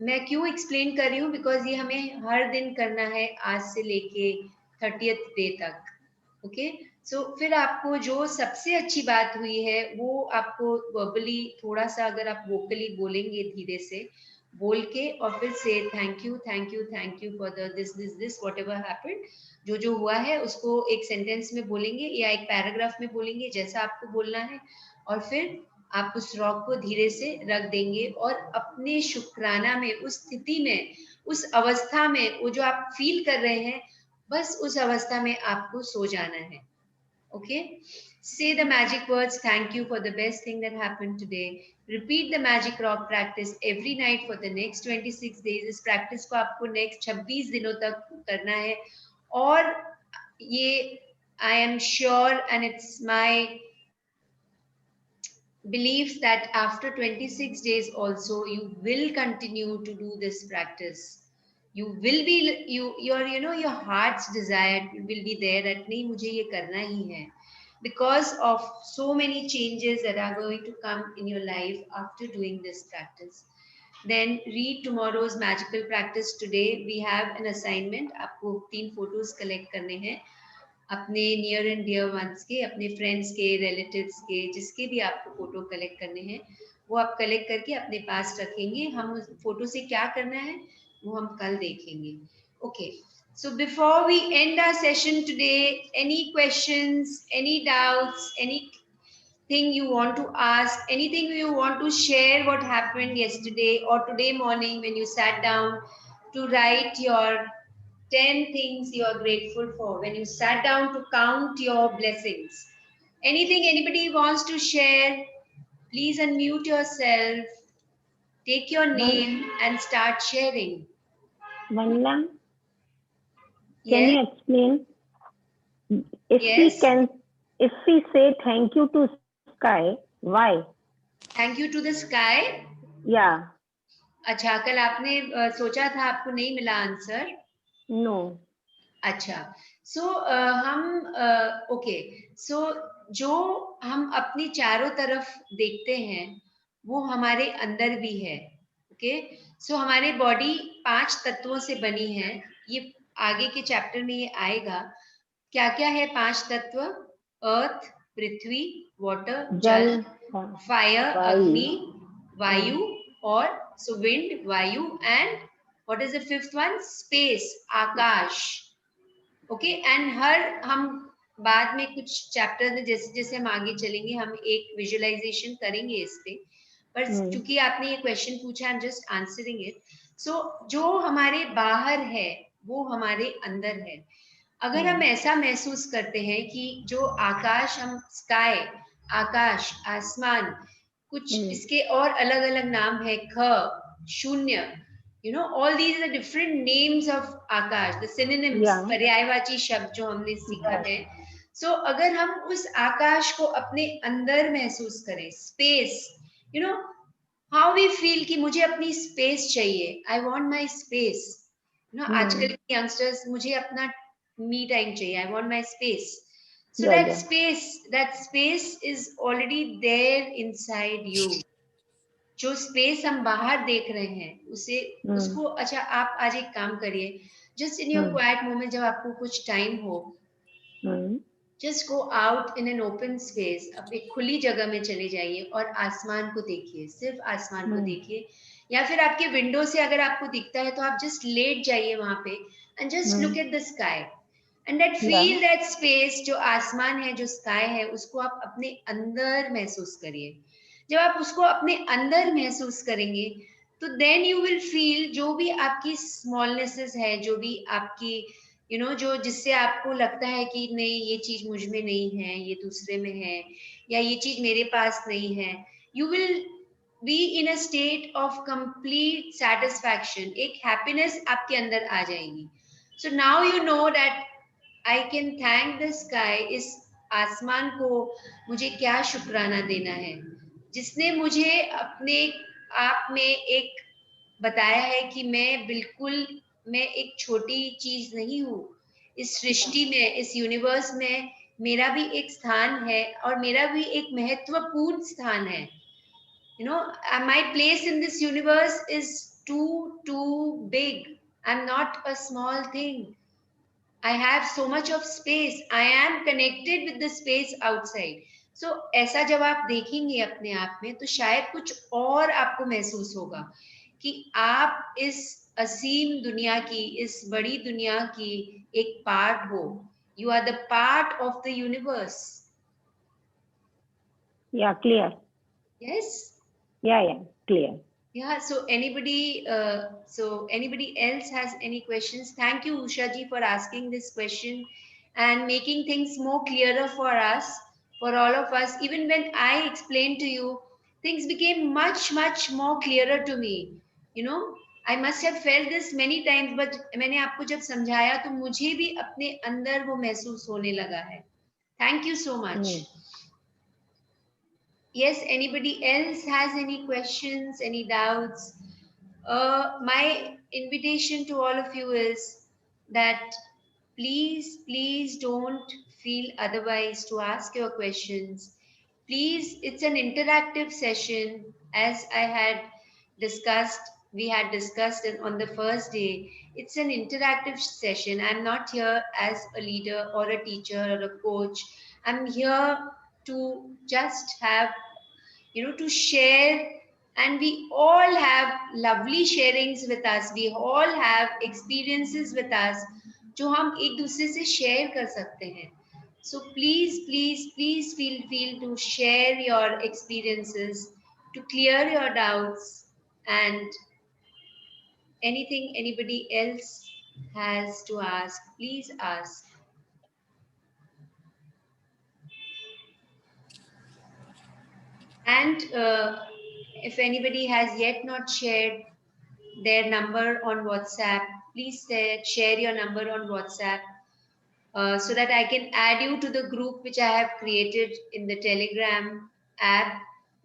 मैं क्यों एक्सप्लेन कर रही हूँ, बिकॉज ये हमें हर दिन करना है आज से लेके 30th डे तक. ओके, सो फिर आपको जो सबसे अच्छी बात हुई है वो आपको वर्बली थोड़ा सा अगर आप वोकली बोलेंगे धीरे से बोल के और फिर से thank you thank you thank you for the this this this what ever happened, जो जो हुआ है उसको एक सेंटेंस में बोलेंगे या एक पैराग्राफ में बोलेंगे जैसा आपको बोलना है. और फिर आप उस रॉक को धीरे से रख देंगे और अपने शुक्राना में, उस स्थिति में, उस अवस्था में, वो जो आप फील कर रहे हैं बस उस अवस्था में आपको सो जाना है. Okay, say the magic words thank you for the best thing that happened today. Repeat the magic rock practice every night for the next 26 days. इस practice को आपको next 26 दिनों तक करना है और ये I am sure and it's my believes that after 26 days also you will continue to do this practice. You will be, your heart's desire will be there that nahi mujhe ye karna hi hai, because of so many changes that are going to come in your life after doing this practice. Then read tomorrow's magical practice. Today we have an assignment, आपको 3 photos collect करने हैं अपने near and dear ones के, अपने friends के, relatives के, जिसके भी आपको फोटो कलेक्ट करने हैं वो आप कलेक्ट करके अपने पास रखेंगे. हम उस फोटो से क्या करना है वो हम कल देखेंगे. Okay, so before we end our session today, any questions, any doubts, anything you want to ask, anything you want to share, what happened yesterday or today morning when you sat down to write your 10 things you are grateful for, when you sat down to count your blessings? Anything anybody wants to share? Please unmute yourself, take your name and start sharing. Vanna, can Yes. you explain? Yes. If we say thank you to sky, why? Thank you to the sky. Yeah. अच्छा, कल आपने सोचा था, आपको नहीं मिला answer? No. अच्छा, so okay, सो जो हम अपनी चारों तरफ देखते हैं वो हमारे अंदर भी है. ओके, सो हमारे बॉडी 5 तत्वों से बनी है. ये आगे के चैप्टर में ये आएगा. क्या क्या है 5 तत्व? अर्थ, पृथ्वी, वाटर, जल, फायर, अग्नि, वायु, और सो विंड, वायु, and what is the fifth one? Space, Akash. Okay, and हम बाद में कुछ चैप्टर में जैसे जैसे हम आगे चलेंगे हम एक विजुअलाइजेशन करेंगे इस पे, पर क्योंकि आपने ये क्वेश्चन पूछा, I am just answering it. So जो हमारे बाहर है वो हमारे अंदर है. अगर हम ऐसा महसूस करते हैं कि जो आकाश, हम स्काई, आकाश, आसमान, कुछ इसके और अलग अलग नाम है, ख, शून्य, all these are different names of Akash, the synonyms, पर्यायवाची शब्द जो हमने सीखा है. So अगर हम उस आकाश को अपने अंदर महसूस करें, स्पेस, how we feel कि मुझे अपनी स्पेस चाहिए, I want my space. आजकल के यंगस्टर्स, मुझे अपना मी टाइम चाहिए, I want my space. So that space is already there inside you. जो स्पेस हम बाहर देख रहे हैं उसको, अच्छा आप आज एक काम करिए, just in your quite moment, जब आपको कुछ टाइम हो, just go out in an open space, अब एक खुली जगह में चले जाइए और आसमान को देखिए, सिर्फ आसमान को देखिए. या फिर आपके विंडो से अगर आपको दिखता है तो आप जस्ट लेट जाइए वहां पे and just look at the sky and that feel that space. जो आसमान है, जो स्काई है, उसको आप अपने अंदर महसूस करिए. जब आप उसको अपने अंदर महसूस करेंगे तो देन यू विल फील जो भी आपकी स्मॉलनेसेस है, जो भी आपकी जो जिससे आपको लगता है कि नहीं ये चीज मुझ में नहीं है, ये दूसरे में है, या ये चीज मेरे पास नहीं है, you will be in a state of complete satisfaction. एक हैप्पीनेस आपके अंदर आ जाएगी. So now you know that I can thank the sky. इस आसमान को मुझे क्या शुक्राना देना है, जिसने मुझे अपने आप में एक बताया है कि मैं एक छोटी चीज नहीं हूँ. इस सृष्टि में, इस यूनिवर्स में मेरा भी एक स्थान है और मेरा भी एक महत्वपूर्ण स्थान है. My place in this universe is too big. I'm not a small thing. I have so much of space. I am connected with the space outside. So ऐसा जब आप देखेंगे अपने आप में तो शायद कुछ और आपको महसूस होगा कि आप इस असीम दुनिया की, इस बड़ी दुनिया की एक पार्ट हो. You are the part of the universe. Yeah, clear. Yes. Yeah, clear. Yeah, so anybody else has any questions? Thank you, Usha ji, for asking this question and making things more clearer for us, for all of us. Even when I explained to you, things became much more clearer to me. I must have felt this many times, but मैंने आपको जब समझाया तो मुझे भी अपने अंदर वो महसूस होने लगा है. Thank you so much. Yes, anybody else has any questions, any doubts? My invitation to all of you is that please don't feel otherwise to ask your questions. Please, it's an interactive session. As I had discussed, we had discussed it on the first day. It's an interactive session. I'm not here as a leader or a teacher or a coach. I'm here to just have, to share. And we all have lovely sharings with us. We all have experiences with us जो हम एक दूसरे से share कर सकते हैं. So please feel to share your experiences, to clear your doubts, and anything anybody else has to ask, please ask. And if anybody has yet not shared their number on WhatsApp, please share your number on WhatsApp so that I can add you to the group which I have created in the Telegram app,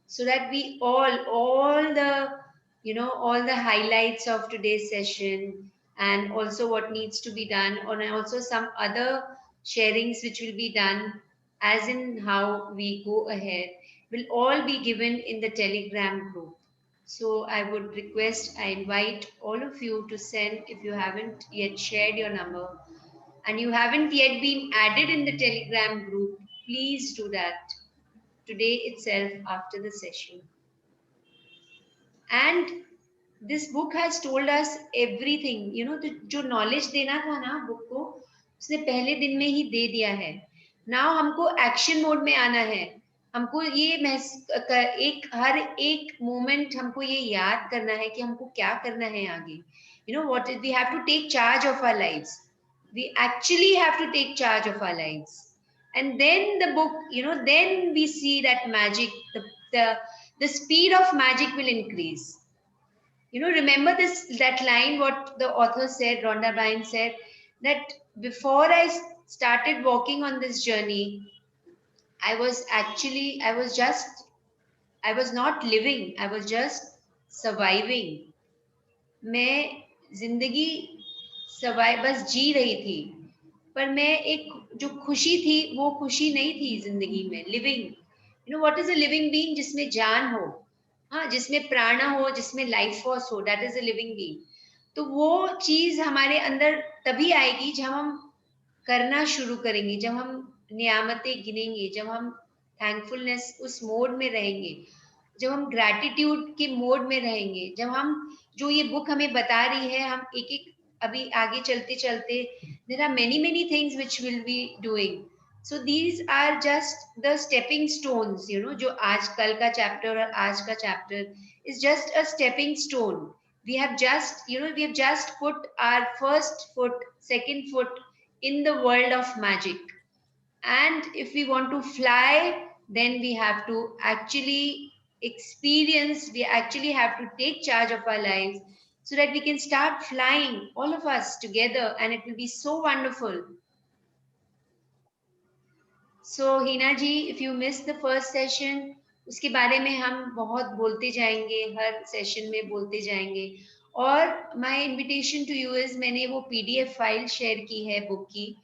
so that we all the highlights of today's session, and also what needs to be done, and also some other sharings which will be done, as in how we go ahead, will all be given in the Telegram group. So I would request, I invite all of you to send, if you haven't yet shared your number and you haven't yet been added in the Telegram group, please do that today itself after the session. And this book has told us everything, जो knowledge देना था ना book को, उसने पहले दिन में ही दे दिया है. Now हमको action mode में आना है. हमको ये हर एक moment हमको ये याद करना है कि हमको क्या करना है आगे. We have to take charge of our lives. We actually have to take charge of our lives. And then the book, then we see that magic, the speed of magic will increase. Remember that line, what the author said, Rhonda Byrne said, that before I started walking on this journey, I was not living, I was just surviving. मैं जिंदगी बस जी रही थी, पर मैं एक जो खुशी थी वो खुशी नहीं थी जिंदगी में. Living, what is a living being? जिसमें जान हो, हाँ, जिसमें प्राण हो, जिसमें लाइफ फोर्स हो, that is a living being. तो वो चीज हमारे अंदर तभी आएगी जब हम करना शुरू करेंगे, जब हम नियामतें गिनेंगे, जब हम थैंकफुलनेस उस मोड में रहेंगे, जब हम ग्रैटिट्यूड के मोड में रहेंगे, जब हम जो ये बुक हमें बता रही है, हम एक एक अभी आगे चलते चलते, there are many things which we'll be doing. So these are just the stepping stones, जो आज कल का चैप्टर और आज का chapter is just a stepping stone. We have just put our first foot, second foot in the world of magic. And if we want to fly, then we have to actually experience, we actually have to take charge of our lives so that we can start flying, all of us together, and it will be so wonderful. So Hina ji, if you missed the first session, उसके बारे में हम बहुत बोलते जाएंगे, हर session में बोलते जाएंगे. और my invitation to you is, मैंने वो PDF फाइल शेयर की है बुक की,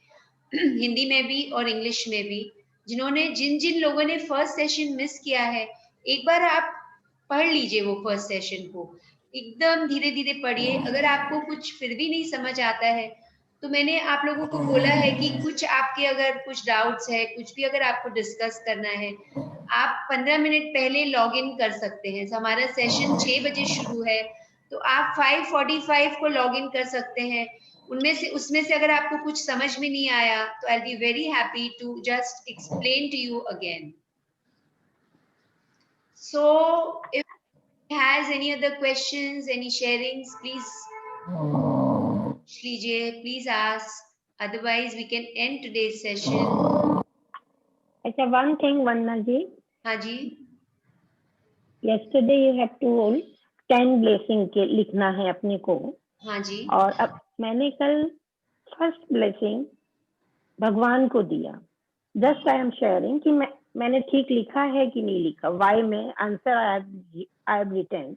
हिंदी में भी और इंग्लिश में भी. जिन लोगों ने फर्स्ट सेशन मिस किया है, एक बार आप पढ़ लीजिए वो फर्स्ट सेशन को, एकदम धीरे धीरे पढ़िए. अगर आपको कुछ फिर भी नहीं समझ आता है, तो मैंने आप लोगों को बोला है कि कुछ आपके अगर कुछ डाउट्स है, कुछ भी अगर आपको डिस्कस करना है, आप 15 मिनट पहले लॉग इन कर सकते हैं. हमारा सेशन 6 बजे शुरू है, तो आप 5:45 को लॉग इन कर सकते हैं. उसमें से अगर आपको कुछ समझ में नहीं आया, तो I'll be very happy to just explain to you again. So if has any other questions, any sharings, please लीजिए, please ask. Otherwise, we can end today's session. अच्छा, one thing, Vanna जी. हाँ जी. Yesterday you have to 10 blessing के लिखना है अपने को. हाँ जी. और अब मैंने कल फर्स्ट ब्लेसिंग भगवान को दिया. जस्ट आई एम शेयरिंग कि मैंने ठीक लिखा है कि नहीं लिखा? वाई में आंसर आई हैव रिटन।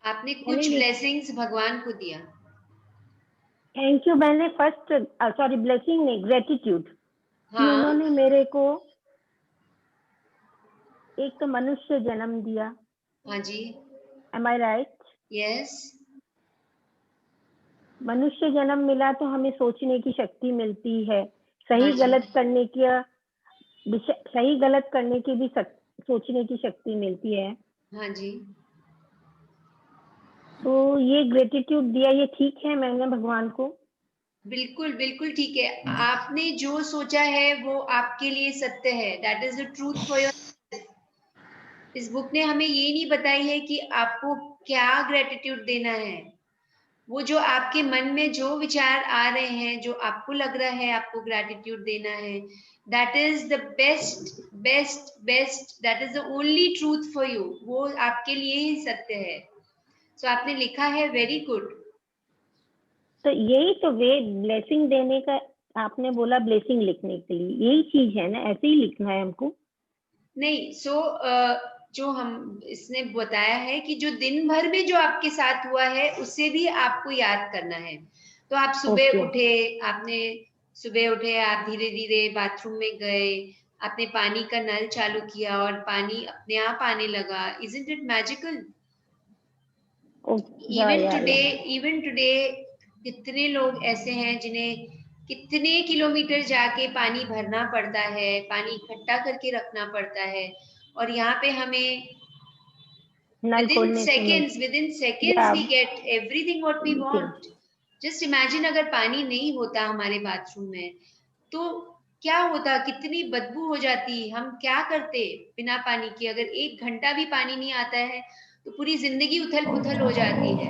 आपने कुछ ब्लेसिंग्स भगवान को दिया। Thank you. मैंने फर्स्ट सॉरी ब्लेसिंग नहीं, ग्रेटिट्यूड कि हाँ उन्होंने मेरे को एक तो मनुष्य जन्म दिया। हाँ जी, एम आई राइट? यस, मनुष्य जन्म मिला तो हमें सोचने की शक्ति मिलती है, हाँ सही जी, गलत करने की सही गलत करने की भी सोचने की शक्ति मिलती है। हाँ जी। तो ये ग्रेटिट्यूड दिया, ये ठीक है मैंने भगवान को? बिल्कुल बिल्कुल ठीक है। आपने जो सोचा है वो आपके लिए सत्य है। That is the truth for your. इस बुक ने हमें ये नहीं बताई है कि आपको क्या ग्रेटिट्यूड देना है। वो जो आपके मन में जो विचार आ रहे हैं, जो आपको लग रहा है आपको ग्रेटिट्यूड देना है, that is the best best best, that is the only truth for you. वो आपके लिए ही सत्य है। सो आपने लिखा है, वेरी गुड। तो यही तो वे ब्लेसिंग देने का आपने बोला, ब्लेसिंग लिखने के लिए यही चीज है ना, ऐसे ही लिखना है हमको? नहीं, जो हम इसने बताया है कि जो दिन भर में जो आपके साथ हुआ है उसे भी आपको याद करना है। तो आप सुबह उठे, आपने सुबह उठे, आप धीरे धीरे बाथरूम में गए, आपने पानी का नल चालू किया और पानी अपने आप आने लगा। Isn't it magical? Even today कितने लोग ऐसे हैं जिन्हें कितने किलोमीटर जाके पानी भरना पड़ता है, पानी इकट्ठा करके रखना पड़ता है, और यहाँ पे हमें within seconds we get everything what we want. Just imagine अगर पानी नहीं होता हमारे बाथरूम में तो क्या होता, कितनी बदबू हो जाती, हम क्या करते बिना पानी के। अगर 1 घंटा भी पानी नहीं आता है तो पूरी जिंदगी उथल पुथल हो जाती है।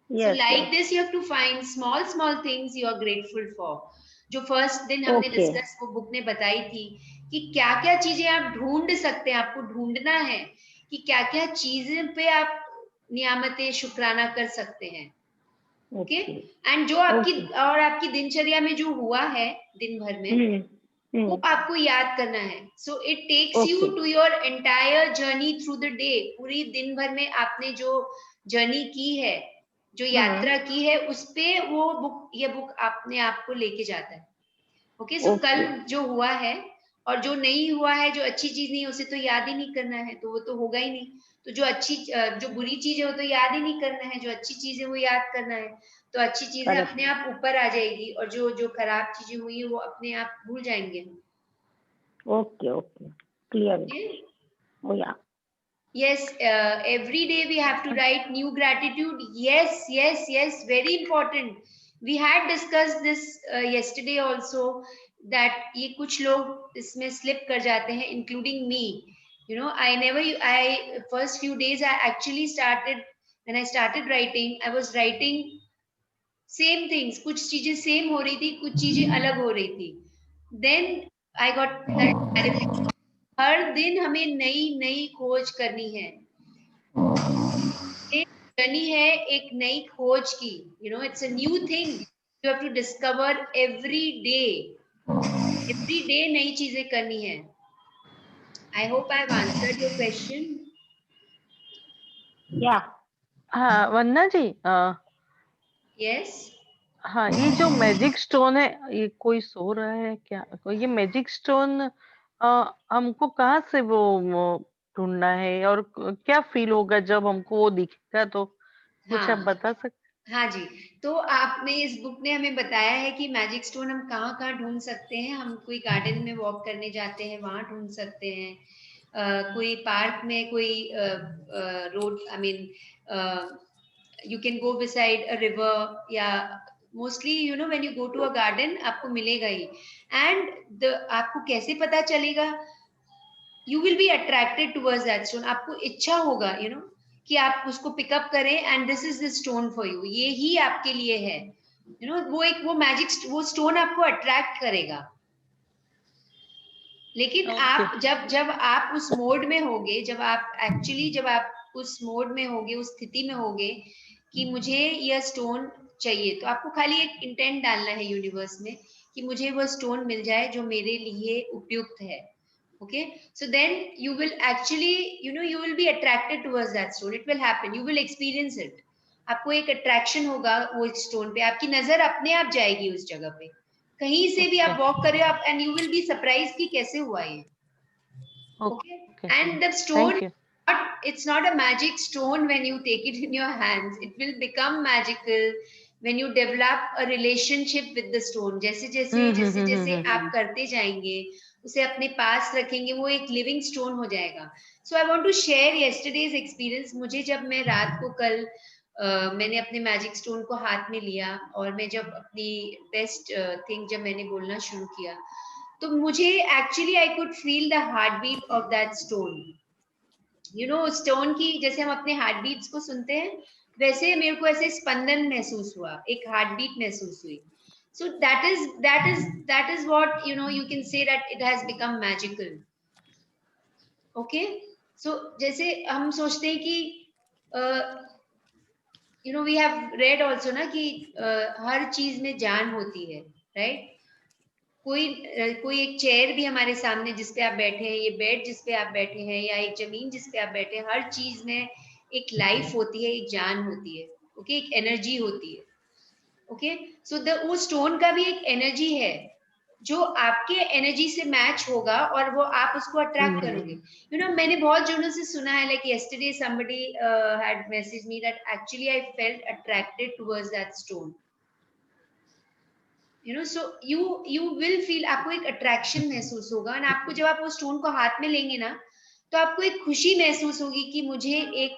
So like this you have to find small things you are grateful for. जो फर्स्ट दिन हमने डिस्कस वो बुक ने बताई थी कि क्या क्या चीजें आप ढूंढ सकते हैं, आपको ढूंढना है कि क्या क्या चीजें पे आप नियामतें शुक्राना कर सकते हैं। ओके, एंड जो आपकी और आपकी दिनचर्या में जो हुआ है दिन भर में वो आपको याद करना है। So it takes you to your entire journey through the day. पूरी दिन भर में आपने जो जर्नी की है, जो यात्रा की है, उस पे वो बुक, ये बुक अपने आप को लेके जाता है। ओके, सो कल जो हुआ है और जो नहीं हुआ है, जो अच्छी चीज नहीं, उसे तो याद ही नहीं करना है, तो वो तो होगा ही नहीं। तो जो बुरी चीज है वो तो याद ही नहीं करना है, जो अच्छी चीज है वो याद करना है। तो अच्छी चीजें अपने आप ऊपर आ जाएगी और जो खराब चीजें हुई है वो अपने आप भूल जाएंगे। Okay clear. ओ या Yes, every day we have to write new gratitude. Yes, very important. We had discussed this yesterday also, that ये कुछ लोग इसमें slip कर जाते हैं, including me. You know, first few days I actually when I started writing, I was writing same things. कुछ चीजें same हो रही थी, कुछ चीजें अलग हो रही थी. Then I got that. हर दिन हमें नई नई खोज करनी है। जर्नी है एक नई खोज की। You know, it's a new thing you have to discover every day नई चीजें करनी है। I hope I have answered your question. या हाँ वंदना जी, यस, हाँ ये जो मैजिक स्टोन है, ये कोई सो रहा है क्या? ये मैजिक स्टोन हमको कहाँ से वो ढूंढना है और क्या फील होगा जब हमको वो दिखेगा? तो कुछ आप बता सकते? हाँ जी, तो आपने इस बुक ने हमें बताया है कि मैजिक स्टोन हम कहाँ कहाँ ढूंढ सकते हैं। हम कोई गार्डन में वॉक करने जाते हैं वहां ढूंढ सकते हैं, कोई पार्क में, कोई road, I mean you can go beside a river, या mostly you know when you go to a garden आपको मिलेगा ही। एंड आपको कैसे पता चलेगा? You will be attracted towards that stone. आपको इच्छा होगा यू नो कि आप उसको पिकअप करें, and this is the stone for you, ये ही आपके लिए है। यू नो, वो मैजिक, वो स्टोन आपको अट्रैक्ट करेगा। लेकिन आप जब आप उस मोड में होगे, जब आप उस मोड में होगे, उस स्थिति में होगे कि मुझे यह स्टोन चाहिए, तो आपको खाली एक इंटेंट डालना है यूनिवर्स में कि मुझे वह स्टोन मिल जाए जो मेरे लिए उपयुक्त है। Okay, so then you will actually, you will be attracted towards that stone. It will happen, you will experience it. आपको एक attraction होगा वो stone पे, आपकी नजर अपने आप जाएगी उस जगह पे, कहीं से भी आप walk कर रहे हो आप, and you will be surprised कि कैसे हुआ ये. Okay, and the stone, it's not a magic stone when you take it in your hands. It will become magical when you develop a relationship with the stone. जैसे जैसे आप करते जाएंगे, उसे अपने पास रखेंगे, वो एक लिविंग स्टोन हो जाएगा. So I want to share yesterday's experience. मुझे जब मैं रात को कल मैंने अपने मैजिक स्टोन को हाथ में लिया और मैं जब अपनी बेस्ट थिंग जब मैंने बोलना शुरू किया, तो मुझे actually I could feel the heart beat of that stone. Stone की जैसे हम अपने हार्ट बीट्स को सुनते हैं, वैसे मेरे को ऐसे स्पंदन महसूस हुआ, एक हार्ट बीट महसूस हुई. So that is what you can say that it has become magical. Okay, so जैसे हम सोचते हैं कि we have read also ना कि हर चीज में जान होती है, right? कोई एक चेयर भी हमारे सामने जिस पे आप बैठे हैं, ये बेड जिस पे आप बैठे हैं, या एक जमीन जिस पे आप बैठे हैं, हर चीज में एक लाइफ होती है, एक जान होती है. ओके, एक एनर्जी होती है. ओके, सो वो स्टोन का भी एक एनर्जी है जो आपके एनर्जी से मैच होगा और वो आप उसको अट्रैक्ट करोगे. मैंने बहुत जनों से सुना है, like yesterday somebody had messaged me that actually I felt attracted towards that stone. So you will feel, आपको एक अट्रैक्शन महसूस होगा, और आपको जब आप वो स्टोन को हाथ में लेंगे ना, तो आपको एक खुशी महसूस होगी कि मुझे एक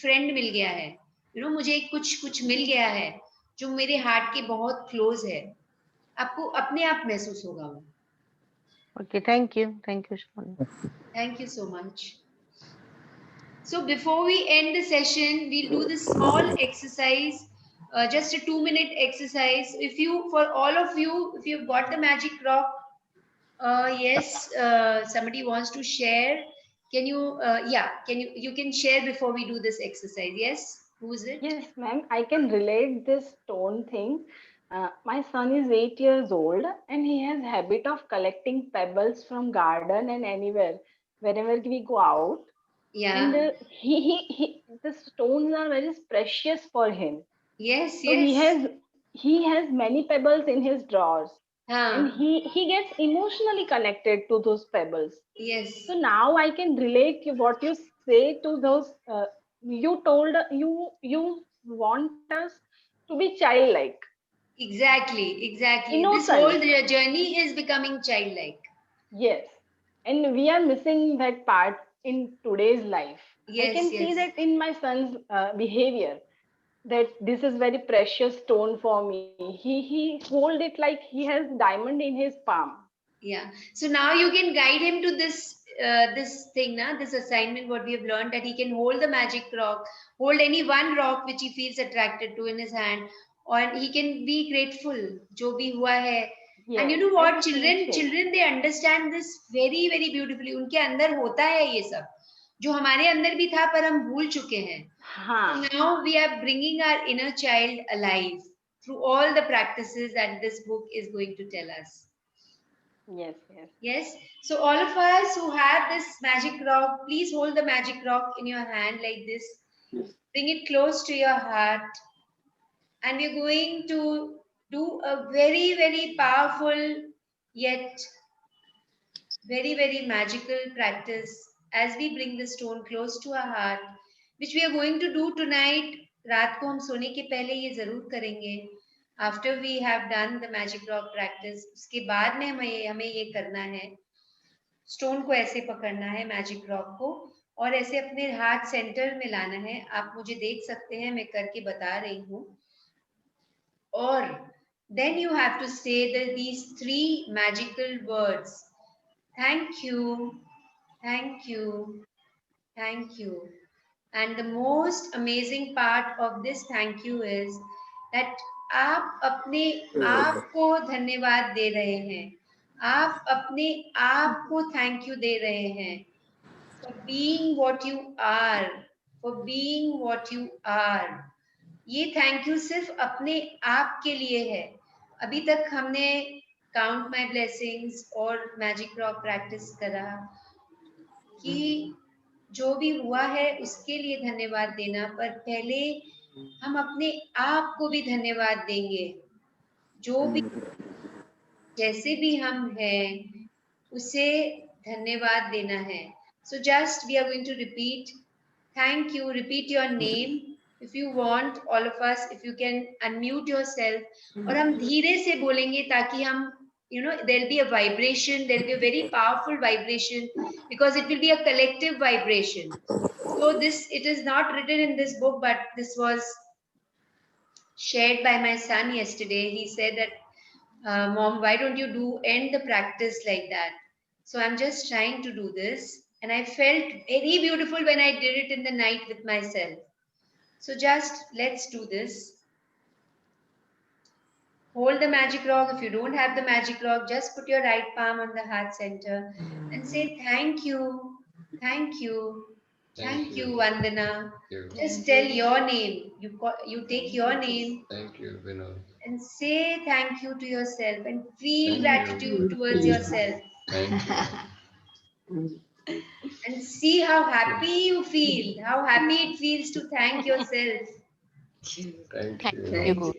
फ्रेंड मिल गया है, मुझे कुछ मिल गया है जो मेरे हार्ट के बहुत क्लोज है. आपको अपने आप महसूस होगा वो. Okay, thank you Shivani. Thank you so much. So before we end the session, we'll do this small exercise, just a 2-minute exercise. For all of you, if you've got the magic rock, yes, somebody wants to share. Can you you can share before we do this exercise? Yes, who is it? Yes, ma'am, I can relate this stone thing. My son is 8 years old and he has habit of collecting pebbles from garden and anywhere, wherever we go out. Yeah. And the stones are very precious for him. Yes, so yes. He has many pebbles in his drawers. And he gets emotionally connected to those pebbles. Yes. So now I can relate what you say to those. You told you want us to be childlike. Exactly. Innocent. This whole journey is becoming childlike. Yes, and we are missing that part in today's life. Yes, I can see that in my son's behavior, that this is very precious stone for me. He hold it like he has diamond in his palm. Yeah. So now you can guide him to this thing, this assignment, what we have learned, that he can hold the magic rock, hold any one rock which he feels attracted to in his hand, or he can be grateful jo bhi hua hai. Yes, and you know what, children they understand this very very beautifully. उनके अंदर होता है ये सब जो हमारे अंदर भी था पर हम भूल चुके हैं. So now we are bringing our inner child alive through all the practices that this book is going to tell us. Yes. So all of us who have this magic rock, please hold the magic rock in your hand like this. Bring it close to your heart. And we're going to do a very, very powerful yet very, very magical practice as we bring the stone close to our heart, which we are going to do tonight. रात को हम सोने के पहले ये जरूर करेंगे. After we have done the magic rock practice, उसके बाद में हमें ये करना है. स्टोन को ऐसे पकड़ना है, मैजिक रॉक को, और ऐसे अपने हाथ सेंटर में लाना है. आप मुझे देख सकते हैं, मैं करके बता रही हूँ. और then you have to say these 3 magical words. Thank you, thank you, thank you. And the most amazing part of this thank you is that आप अपने आप को धन्यवाद दे रहे हैं. आप अपने आप को थैंक यू दे रहे हैं for being what you are, for being what you are. ये थैंक यू सिर्फ अपने आप के लिए है. अभी तक हमने काउंट माई ब्लेसिंग्स और मैजिक रॉक प्रैक्टिस करा, कि जो भी हुआ है उसके लिए धन्यवाद देना, पर पहले हम अपने आप को भी धन्यवाद देंगे। जो भी जैसे भी हम हैं उसे धन्यवाद देना है। So just we are going to repeat thank you, repeat your name if you want, all of us, if you can unmute yourself, और हम धीरे से बोलेंगे ताकि हम there'll be a vibration, there'll be a very powerful vibration, because it will be a collective vibration. So this, it is not written in this book, but this was shared by my son yesterday. He said that Mom, why don't you end the practice like that? So I'm just trying to do this, and I felt very beautiful when I did it in the night with myself. So just let's do this. Hold the magic rock. If you don't have the magic rock, just put your right palm on the heart center and say thank you, thank you, thank you, Vandana. Just tell your name. You take your name. Thank you, Vinod. And say thank you to yourself and feel gratitude towards yourself. Thank you. And see how happy you feel, how happy it feels to thank yourself. Thank you.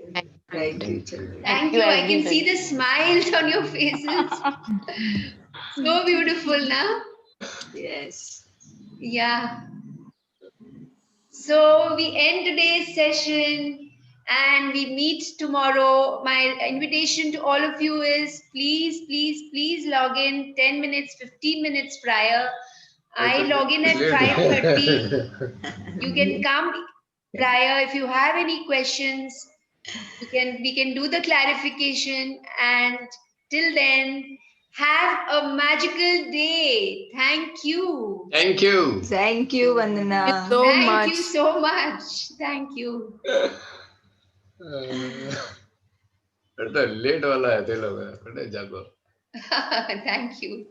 Thank you. Thank you. I can see the smiles on your faces. So beautiful, na? Yes. Yeah. So we end today's session and we meet tomorrow. My invitation to all of you is please log in 10 minutes, 15 minutes prior. I log in at 5:30. You can come prior. If you have any questions, we can do the clarification, and till then, have a magical day. Thank you. Thank you. Thank you, Vandana. Thank you so much. Thank you. Late वाला है ते लोग जागो Thank you.